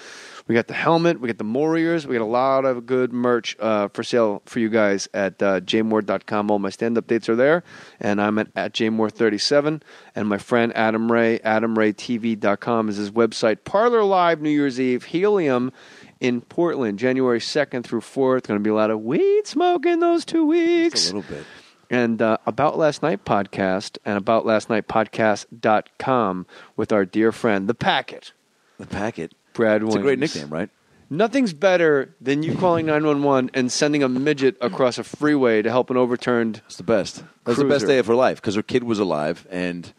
We got the helmet. We got the Warriors. We got a lot of good merch for sale for you guys at jmohr.com. All my stand-up dates are there. And I'm at jmohr37. And my friend Adam Ray, AdamRayTV.com is his website. Parlor Live New Year's Eve, Helium in Portland, January 2nd through 4th. Going to be a lot of weed smoking those 2 weeks. Just a little bit. And About Last Night podcast and aboutlastnightpodcast.com with our dear friend, The Packet. The Packet. Brad Williams. It's a great nickname, right? Nothing's better than you calling 911 and sending a midget across a freeway to help an overturned It's the best. That's the best day of her life because her kid was alive and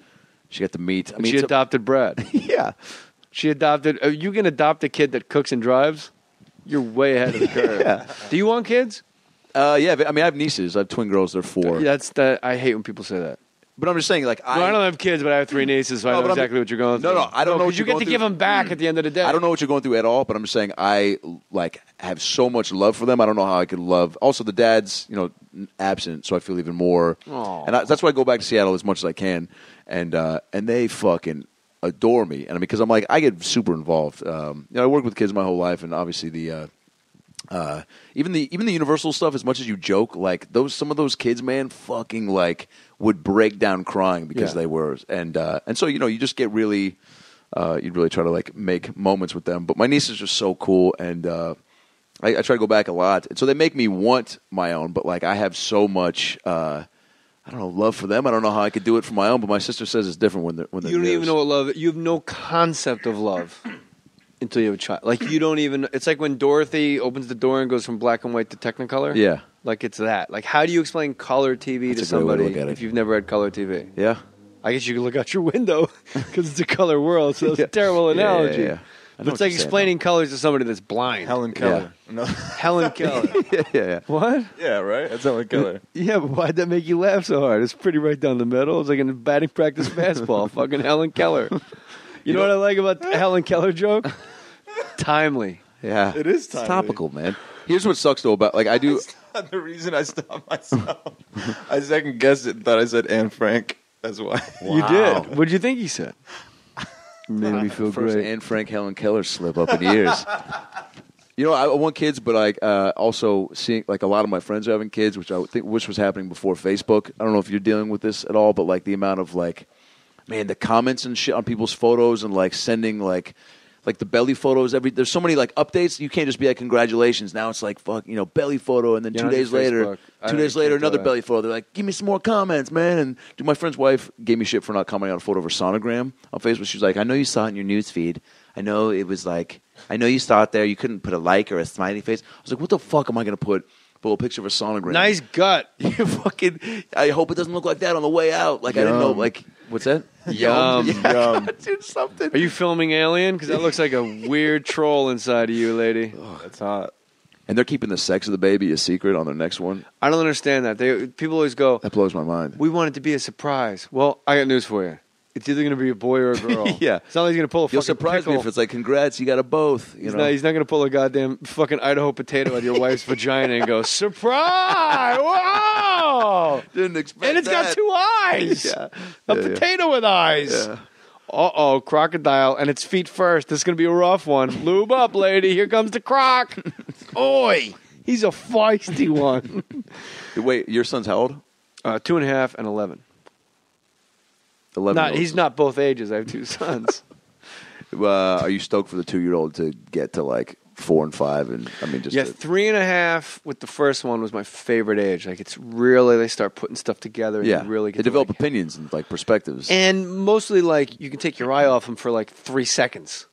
she got to meet. She adopted Brad. Yeah. She adopted. You can adopt a kid that cooks and drives. You're way ahead of the curve. Yeah. Do you want kids? Yeah, I mean, I have nieces. I have twin girls. They're 4. I hate when people say that. But I'm just saying, like, I don't have kids, but I have 3 nieces, so I know exactly what you're going through. No, I don't know what you get to give them back at the end of the day. I don't know what you're going through at all, but I'm just saying I, like, have so much love for them. I don't know how I could love. Also, the dad's, absent, so I feel even more. Aww. And that's why I go back to Seattle as much as I can. And they fucking adore me. And I mean, because I'm like, I get super involved. I work with kids my whole life, and obviously even the Universal stuff. As much as you joke, like some of those kids, man, fucking like would break down crying because they were, and so you just get really, you'd really try to like make moments with them. But my nieces are so cool, and I try to go back a lot, and so they make me want my own. But like I have so much. I don't know, love for them. I don't know how I could do it for my own, but my sister says it's different when they're You don't even know what love is. You have no concept of love until you have a child. Like, you don't even... It's like when Dorothy opens the door and goes from black and white to Technicolor. Yeah. Like, it's that. Like, how do you explain color TV to somebody if you've never had color TV? Yeah. I guess you could look out your window because it's a color world, so it's a terrible analogy. Yeah. But it's like explaining colors to somebody that's blind. Helen Keller. Yeah. No. Helen Keller. Yeah. What? Yeah, right? That's Helen Keller. Yeah, but why'd that make you laugh so hard? It's pretty right down the middle. It's like in a batting practice fastball. Fucking Helen Keller. You know what I like about the Helen Keller joke? Timely. Yeah. It is timely. It's topical, man. Here's what sucks, though, about, like, I do... That's not the reason I stopped myself. I second-guessed it and thought I said Anne Frank. That's why. Wow. You did. What did you think he said? Made me feel First great. Anne Frank, Helen Keller slip up in years. I want kids, but like also seeing like a lot of my friends are having kids, which I wish was happening before Facebook. I don't know if you're dealing with this at all, but like the amount of like, man, the comments and shit on people's photos and like sending like the belly photos. There's so many like updates. You can't just be like congratulations. Now it's like fuck, belly photo, and then 2 days later, another belly photo. They're like, give me some more comments, man. And my friend's wife gave me shit for not commenting on a photo of her sonogram on Facebook. She's like, I know you saw it in your news feed. I know it was like, I know you saw it there. You couldn't put a like or a smiley face. I was like, what the fuck am I going to put a little picture of a sonogram? Nice gut. You fucking. I hope it doesn't look like that on the way out. Like, yum. I didn't know. Like, what's that? Yum. Yeah, dude, something. Are you filming Alien? Because that looks like a weird troll inside of you, lady. Oh, that's hot. And they're keeping the sex of the baby a secret on their next one. I don't understand that. People always go, that blows my mind. We want it to be a surprise. Well, I got news for you. It's either going to be a boy or a girl. Yeah. It's not like he's going to pull a You'll fucking surprise pickle. me if it's like, congrats, you got a both. He's not going to pull a goddamn fucking Idaho potato out of your wife's vagina and go, surprise! Whoa! Didn't expect that. And it's got 2 eyes. Yeah. A potato with eyes. Yeah. Uh-oh, crocodile, and its feet first. This is going to be a rough one. Lube up, lady. Here comes the croc. Oi! He's a feisty one. Wait, your son's how old? 2.5 and 11. 11. He's not both ages. I have 2 sons. Are you stoked for the 2-year-old to get to like 4 and 5, and I mean, just 3.5 with the first one was my favorite age. Like it's really they start putting stuff together. And you really get they develop opinions and like perspectives, and mostly like you can take your eye off them for like 3 seconds.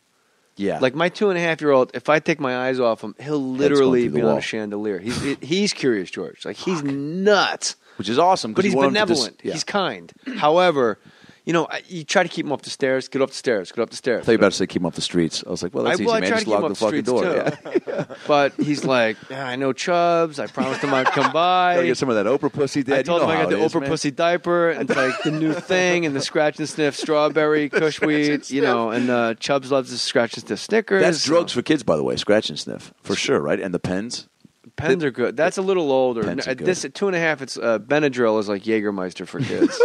Yeah, like my 2.5-year-old, if I take my eyes off him, he'll literally be on a chandelier. He's Curious George. Like he's nuts, which is awesome. But he's benevolent. He's kind. However, you know, you try to keep him up the stairs. Get up the stairs. Get up the stairs. I thought you were about to say keep him off the streets. I was like, well, that's easy, man. Just lock the fucking door. Yeah. But he's like, I know Chubbs. I promised him I'd come by. Gotta get some of that Oprah pussy, Dad. I told him I got the Oprah pussy diaper and like the new thing and the scratch and sniff strawberry kushweed, you know, and Chubbs loves the scratch and sniff Snickers. That's drugs for kids, by the way, scratch and sniff. For sure, right? And the pens? Pens are good. That's a little older. At this at 2.5, it's Benadryl is like Jägermeister for kids.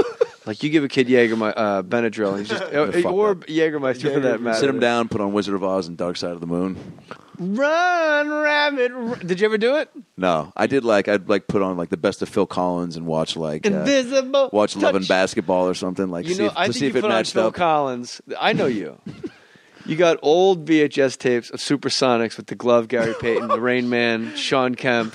Like you give a kid Benadryl, he's just or Jägermeister for that matter. Sit him down, put on Wizard of Oz and Dark Side of the Moon. Run, rabbit! Did you ever do it? No, I did. I'd put on like the best of Phil Collins and watch Invisible. Watch Love and Basketball or something like. You know, I think see if you it put on matched Phil up. Collins. I know you. You got old VHS tapes of Supersonics with the Glove, Gary Payton, the Rain Man, Sean Kemp,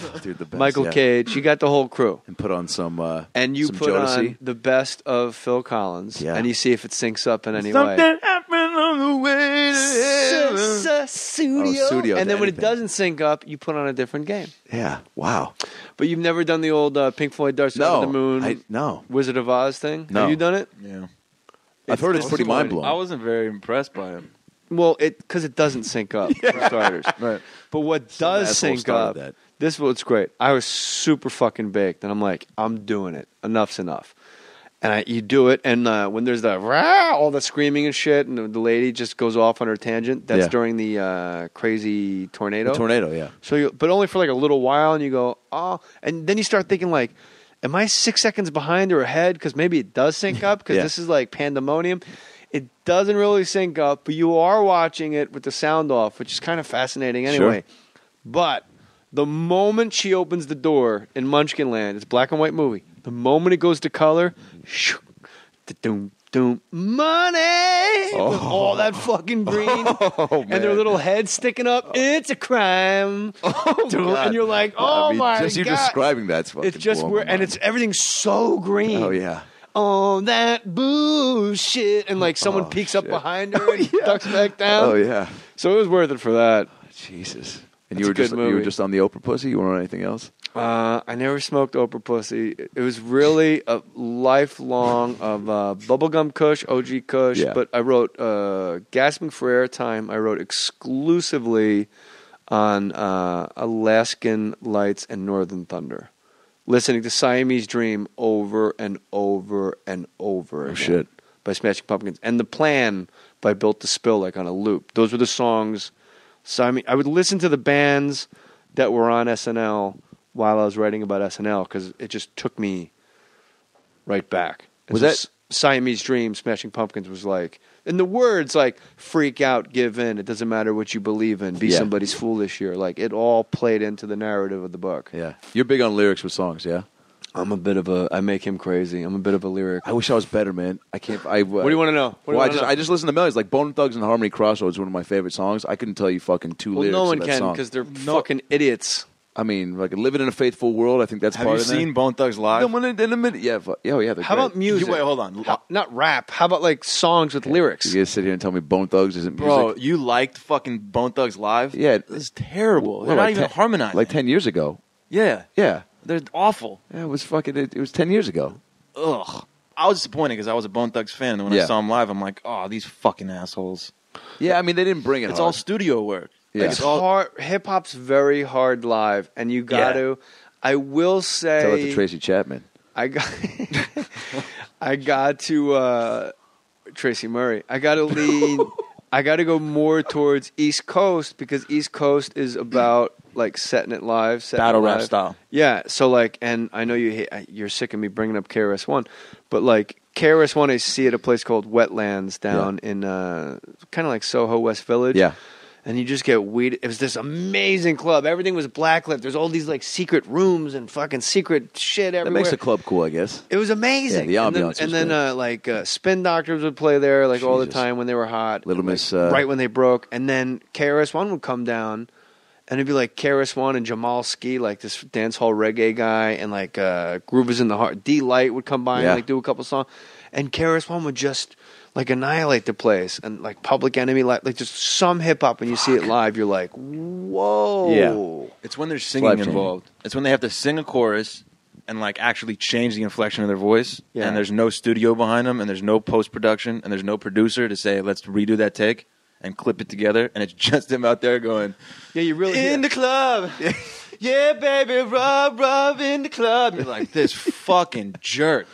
Michael Cage. You got the whole crew. And put on some and you some put Jodeci. on the best of Phil Collins, and you see if it syncs up in any Something way. happened on the way to heaven. Studio. And then when it doesn't sync up, you put on a different game. Yeah. Wow. But you've never done the old Pink Floyd Dark Side of the Moon, no Wizard of Oz thing? No. Have you done it? Yeah. I've heard it's pretty mind-blowing. I wasn't very impressed by it. Well, because it doesn't sync up, for starters. Right. But what does sync up, this is what's great. I was super fucking baked, and I'm like, I'm doing it. Enough's enough. And you do it, and when there's the rah, all the screaming and shit, and the lady just goes off on her tangent, that's during the crazy tornado. The tornado, yeah. So, but only for like a little while, and you go, oh, and then you start thinking like, am I 6 seconds behind or ahead? Because maybe it does sync up, because this is like pandemonium. It doesn't really sync up, but you are watching it with the sound off, which is kind of fascinating anyway. Sure. But the moment she opens the door in Munchkinland, it's a black and white movie. The moment it goes to color, doom, doom, money, with all that fucking green, and their little heads sticking up. It's a crime. And you're like, oh my God. Just you describing that's fucking it's just weird, and it's everything's so green. Oh yeah. Oh, that bullshit. And like someone peeks up behind her and ducks back down. Oh, yeah. So it was worth it for that. Jesus. And you were just on the Oprah pussy? You weren't on anything else? I never smoked Oprah pussy. It was really a lifelong of bubblegum kush, OG kush. Yeah. But I wrote Gasping for Airtime. I wrote exclusively on Alaskan Lights and Northern Thunder. Listening to Siamese Dream over and over and over again. Shit. By Smashing Pumpkins. And The Plan by Built to Spill, like on a loop. Those were the songs. I would listen to the bands that were on SNL while I was writing about SNL because it just took me right back. Was that Siamese Dream, Smashing Pumpkins was like, and the words like freak out, give in, it doesn't matter what you believe in, be somebody's fool this year. Like it all played into the narrative of the book. Yeah. You're big on lyrics with songs, yeah? I make him crazy. I'm a bit of a lyric. I wish I was better, man. I can't. What do you want to know? I just listen to melodies. Like Bone Thugs and Harmony Crossroads is one of my favorite songs. I couldn't tell you fucking two lyrics no one of that can song. because they're fucking idiots. I mean, like Living in a Faithful World, I think that's part of it. Have you seen Bone Thugs live? In a minute. Yeah, they're How about music? Wait, hold on. Not rap. How about like songs with lyrics? You guys sit here and tell me Bone Thugs isn't music? Bro, you liked fucking Bone Thugs live? Yeah. It's terrible. They're not even harmonizing. Like 10 years ago. Yeah. Yeah. They're awful. Yeah, it was fucking. It was 10 years ago. Ugh. I was disappointed because I was a Bone Thugs fan, and when I saw them live, I'm like, oh, these fucking assholes. Yeah, I mean, they didn't bring it. It's all studio work. Yeah. Like, it's hard. Hip hop's very hard live, and you got to. I will say. Tell it to Tracy Chapman. I got to Tracy Murray. I got to lean. I got to go more towards East Coast because East Coast is about like setting it live, battle rap style. Yeah. So like, and I know you're sick of me bringing up KRS-One, but like KRS-One, I see at a place called Wetlands down in kind of like Soho West Village. Yeah. And you just get weed. It was this amazing club. Everything was blacklit. There's all these like secret rooms and fucking secret shit everywhere. That makes the club cool, I guess. It was amazing. Yeah, the ambiance. And then Spin Doctors would play there like all the time when they were hot. Little Miss. Right when they broke. And then KRS-One would come down And it'd be like KRS-One and Jamal Ski, like this dance hall reggae guy, and like Groovers in the Heart. D-Light would come by and like do a couple songs. And KRS-One would just like annihilate the place. And like Public Enemy, like just some hip-hop, and you see it live, you're like, whoa. Yeah. It's when there's singing involved. It's when they have to sing a chorus and like actually change the inflection of their voice. Yeah. And there's no studio behind them, and there's no post-production, and there's no producer to say, let's redo that take and clip it together, and it's just him out there going, yeah, you really in the club, yeah, baby, rub in the club. You're like, this fucking jerk.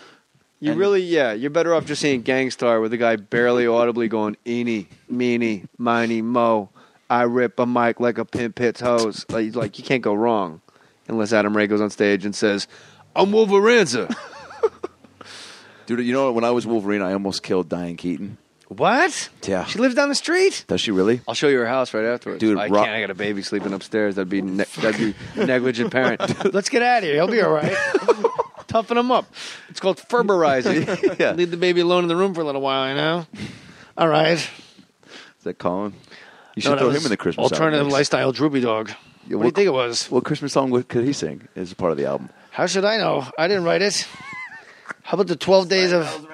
You're better off just seeing Gangstar with the guy barely audibly going, eeny, meeny, miny, mo, I rip a mic like a pimp hits hose. Like you can't go wrong, unless Adam Ray goes on stage and says, I'm Wolverine. Dude, you know when I was Wolverine, I almost killed Diane Keaton. What? Yeah. She lives down the street? Does she really? I'll show you her house right afterwards. Dude, I can't. I got a baby sleeping upstairs. That'd be negligent parent. Let's get out of here. He'll be all right. Toughen him up. It's called Ferberizing. Yeah. Leave the baby alone in the room for a little while, you know? All right. Is that Colin? You should throw him in the Christmas Alternative song Lifestyle Droopy Dog. Yeah, what do you think it was? What Christmas song could he sing as a part of the album? How should I know? I didn't write it. How about the 12 days of...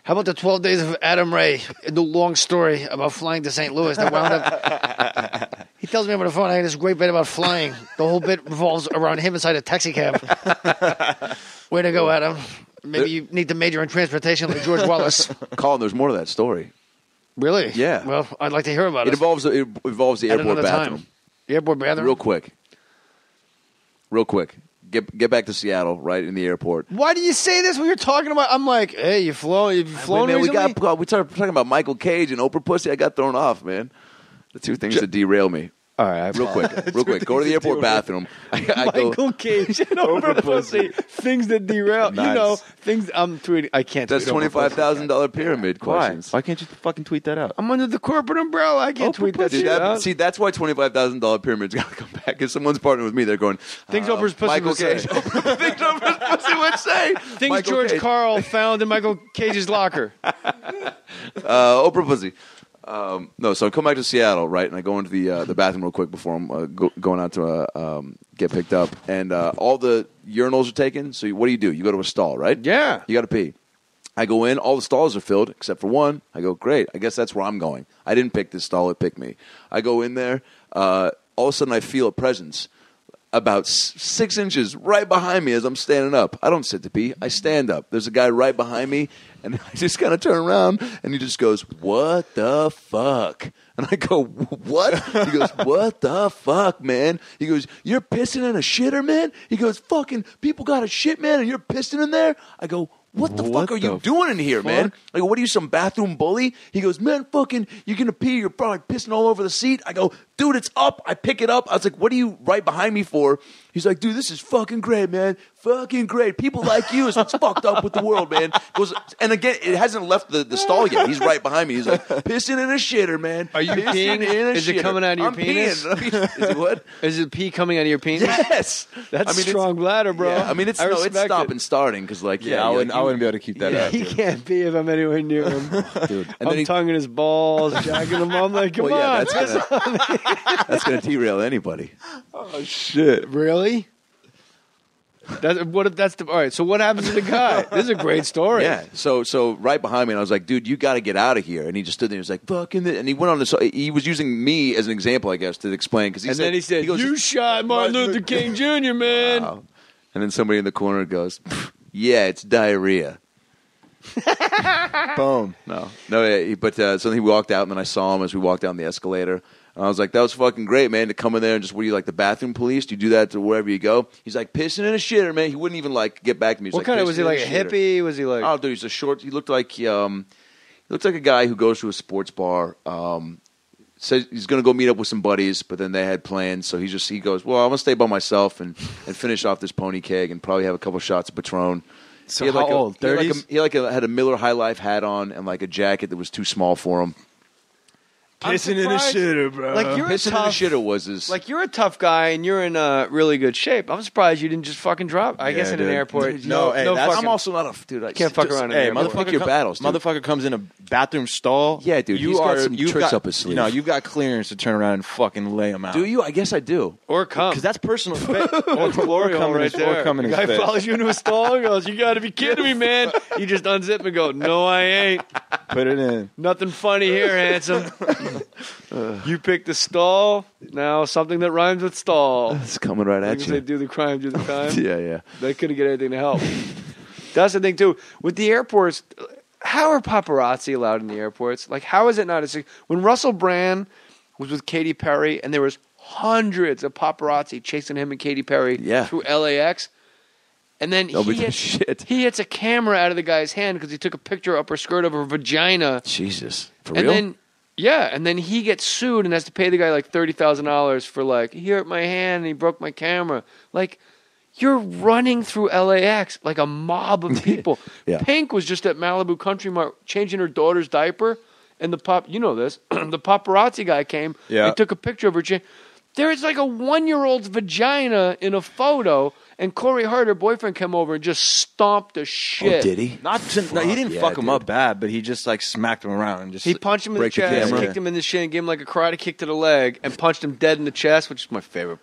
How about the 12 days of Adam Ray? A long story about flying to St. Louis that wound up... He tells me over the phone, I had this great bit about flying. The whole bit revolves around him inside a taxi cab. Way to go, Adam. Maybe you need to major in transportation like George Wallace. Colin, there's more to that story. Really? Yeah. Well, I'd like to hear about it. It involves the airport bathroom. The airport bathroom? Real quick. Get back to Seattle, right, in the airport. Why do you say this when you're talking about... I'm like, hey, you've flown man, recently? we started talking about Michael Cage and Oprah Pussy. I got thrown off, man. The two things that derail me. All right, real quick. Go to the airport bathroom. Michael Cage and Oprah Pussy. Things that derail. Nice. You know, things I'm tweeting. I can't. That's $25,000 pyramid questions. Why can't you fucking tweet that out? I'm under the corporate umbrella. I can't tweet that shit out. See, that's why $25,000 pyramid's got to come back. If someone's partnering with me, they're going. Things Oprah's pussy Michael would say. Things Oprah's pussy would say. Things Michael George Cage. Carl found in Michael Cage's locker. Oprah Pussy. No, so I come back to Seattle, right, and I go into the bathroom real quick before I'm going out to get picked up, and all the urinals are taken. So what do? You go to a stall, right? Yeah. You got to pee. I go in, all the stalls are filled except for one. I go, great. I guess that's where I'm going. I didn't pick this stall; it picked me. I go in there. All of a sudden, I feel a presence about 6 inches right behind me as I'm standing up. I don't sit to pee. I stand up. There's a guy right behind me, and I just kind of turn around, and he just goes, what the fuck? And I go, what? He goes, what the fuck, man? He goes, you're pissing in a shitter, man? He goes, fucking people got a shit, man, and you're pissing in there? I go, what the fuck are you doing in here, man? I go, what are you, some bathroom bully? He goes, man, fucking, you're going to pee. You're probably pissing all over the seat. I go, dude, it's up. I pick it up. I was like, what are you right behind me for? He's like, dude, this is fucking great, man. Fucking great. People like you is what's fucked up with the world, man. Goes, and again, it hasn't left the stall yet. He's right behind me. He's like, pissing in a shitter, man. Are you peeing? Is it coming out of your penis? Peeing. Is it what? Is it pee coming out of your penis? Yes. That's strong bladder, bro. Yeah, I mean, it's stop and starting because, like, I wouldn't be able to keep that out. He can't pee if I'm anywhere near him. Dude. And I'm tonguing his balls, jacking him. I'm like, come on. That's going to derail anybody. Oh, shit. Really? What if that's the... All right, so what happens to the guy? This is a great story. Yeah, so right behind me, and I was like, dude, you got to get out of here. And he just stood there and he was like, fucking... And he went on this... He was using me as an example, I guess, to explain. Cause then he said, you shot Martin Luther King Jr., man. Wow. And then somebody in the corner goes, yeah, it's diarrhea. Boom. No. But so then he walked out, and then I saw him as we walked down the escalator. And I was like, that was fucking great, man, to come in there and just, what are you, like the bathroom police? Do you do that to wherever you go? He's like, pissing in a shitter, man. He wouldn't even, like, get back to me. What kind of, was he like a hippie? Was he like... Oh, dude, he's a short... He looked like a guy who goes to a sports bar, says he's going to go meet up with some buddies, but then they had plans, so he goes, well, I'm going to stay by myself and finish off this pony keg and probably have a couple shots of Patron. So he had how old? 30s? He had a Miller High Life hat on and like a jacket that was too small for him. Pissing in the shitter, bro. Like you're Pissing in the shitter was his. Like you're a tough guy and you're in really good shape. I'm surprised you didn't just fucking drop. I guess in an airport. No, hey, fucking, I'm also not a dude. I can't fuck around in an airport. Pick your battles, dude. Motherfucker comes in a bathroom stall. Yeah, dude. He's got some tricks up his sleeve. No, you've got clearance to turn around and fucking lay him out. Do you? I guess I do. Or come. Because that's personal space. Or glory hole right there. Or come in the his guy face. follows you into a stall and goes, "You got to be kidding me, man!" You just unzip and go, "No, I ain't." Put it in. Nothing funny here, handsome. You picked the stall. Now something that rhymes with stall. It's coming right at They you. do the crime, do the time. Yeah. They couldn't get anything to help. That's the thing too with the airports. How are paparazzi allowed in the airports? Like, how is it not when Russell Brand was with Katy Perry and there was hundreds of paparazzi chasing him and Katy Perry through LAX, and then he hits a camera out of the guy's hand because he took a picture up her skirt of her vagina. Jesus, for and real? And then he gets sued and has to pay the guy like $30,000 for like, he hurt my hand and he broke my camera. Like, you're running through LAX like a mob of people. Pink was just at Malibu Country Mart changing her daughter's diaper, and the paparazzi guy came and took a picture of her. There is like a 1-year-old's vagina in a photo, and Corey Hart, her boyfriend, came over and just stomped the shit. Oh, did he? He didn't fuck him up bad, but he just like smacked him around and just he punched him in the chest, kicked him in the shin, gave him like a karate kick to the leg, and punched him dead in the chest, which is my favorite.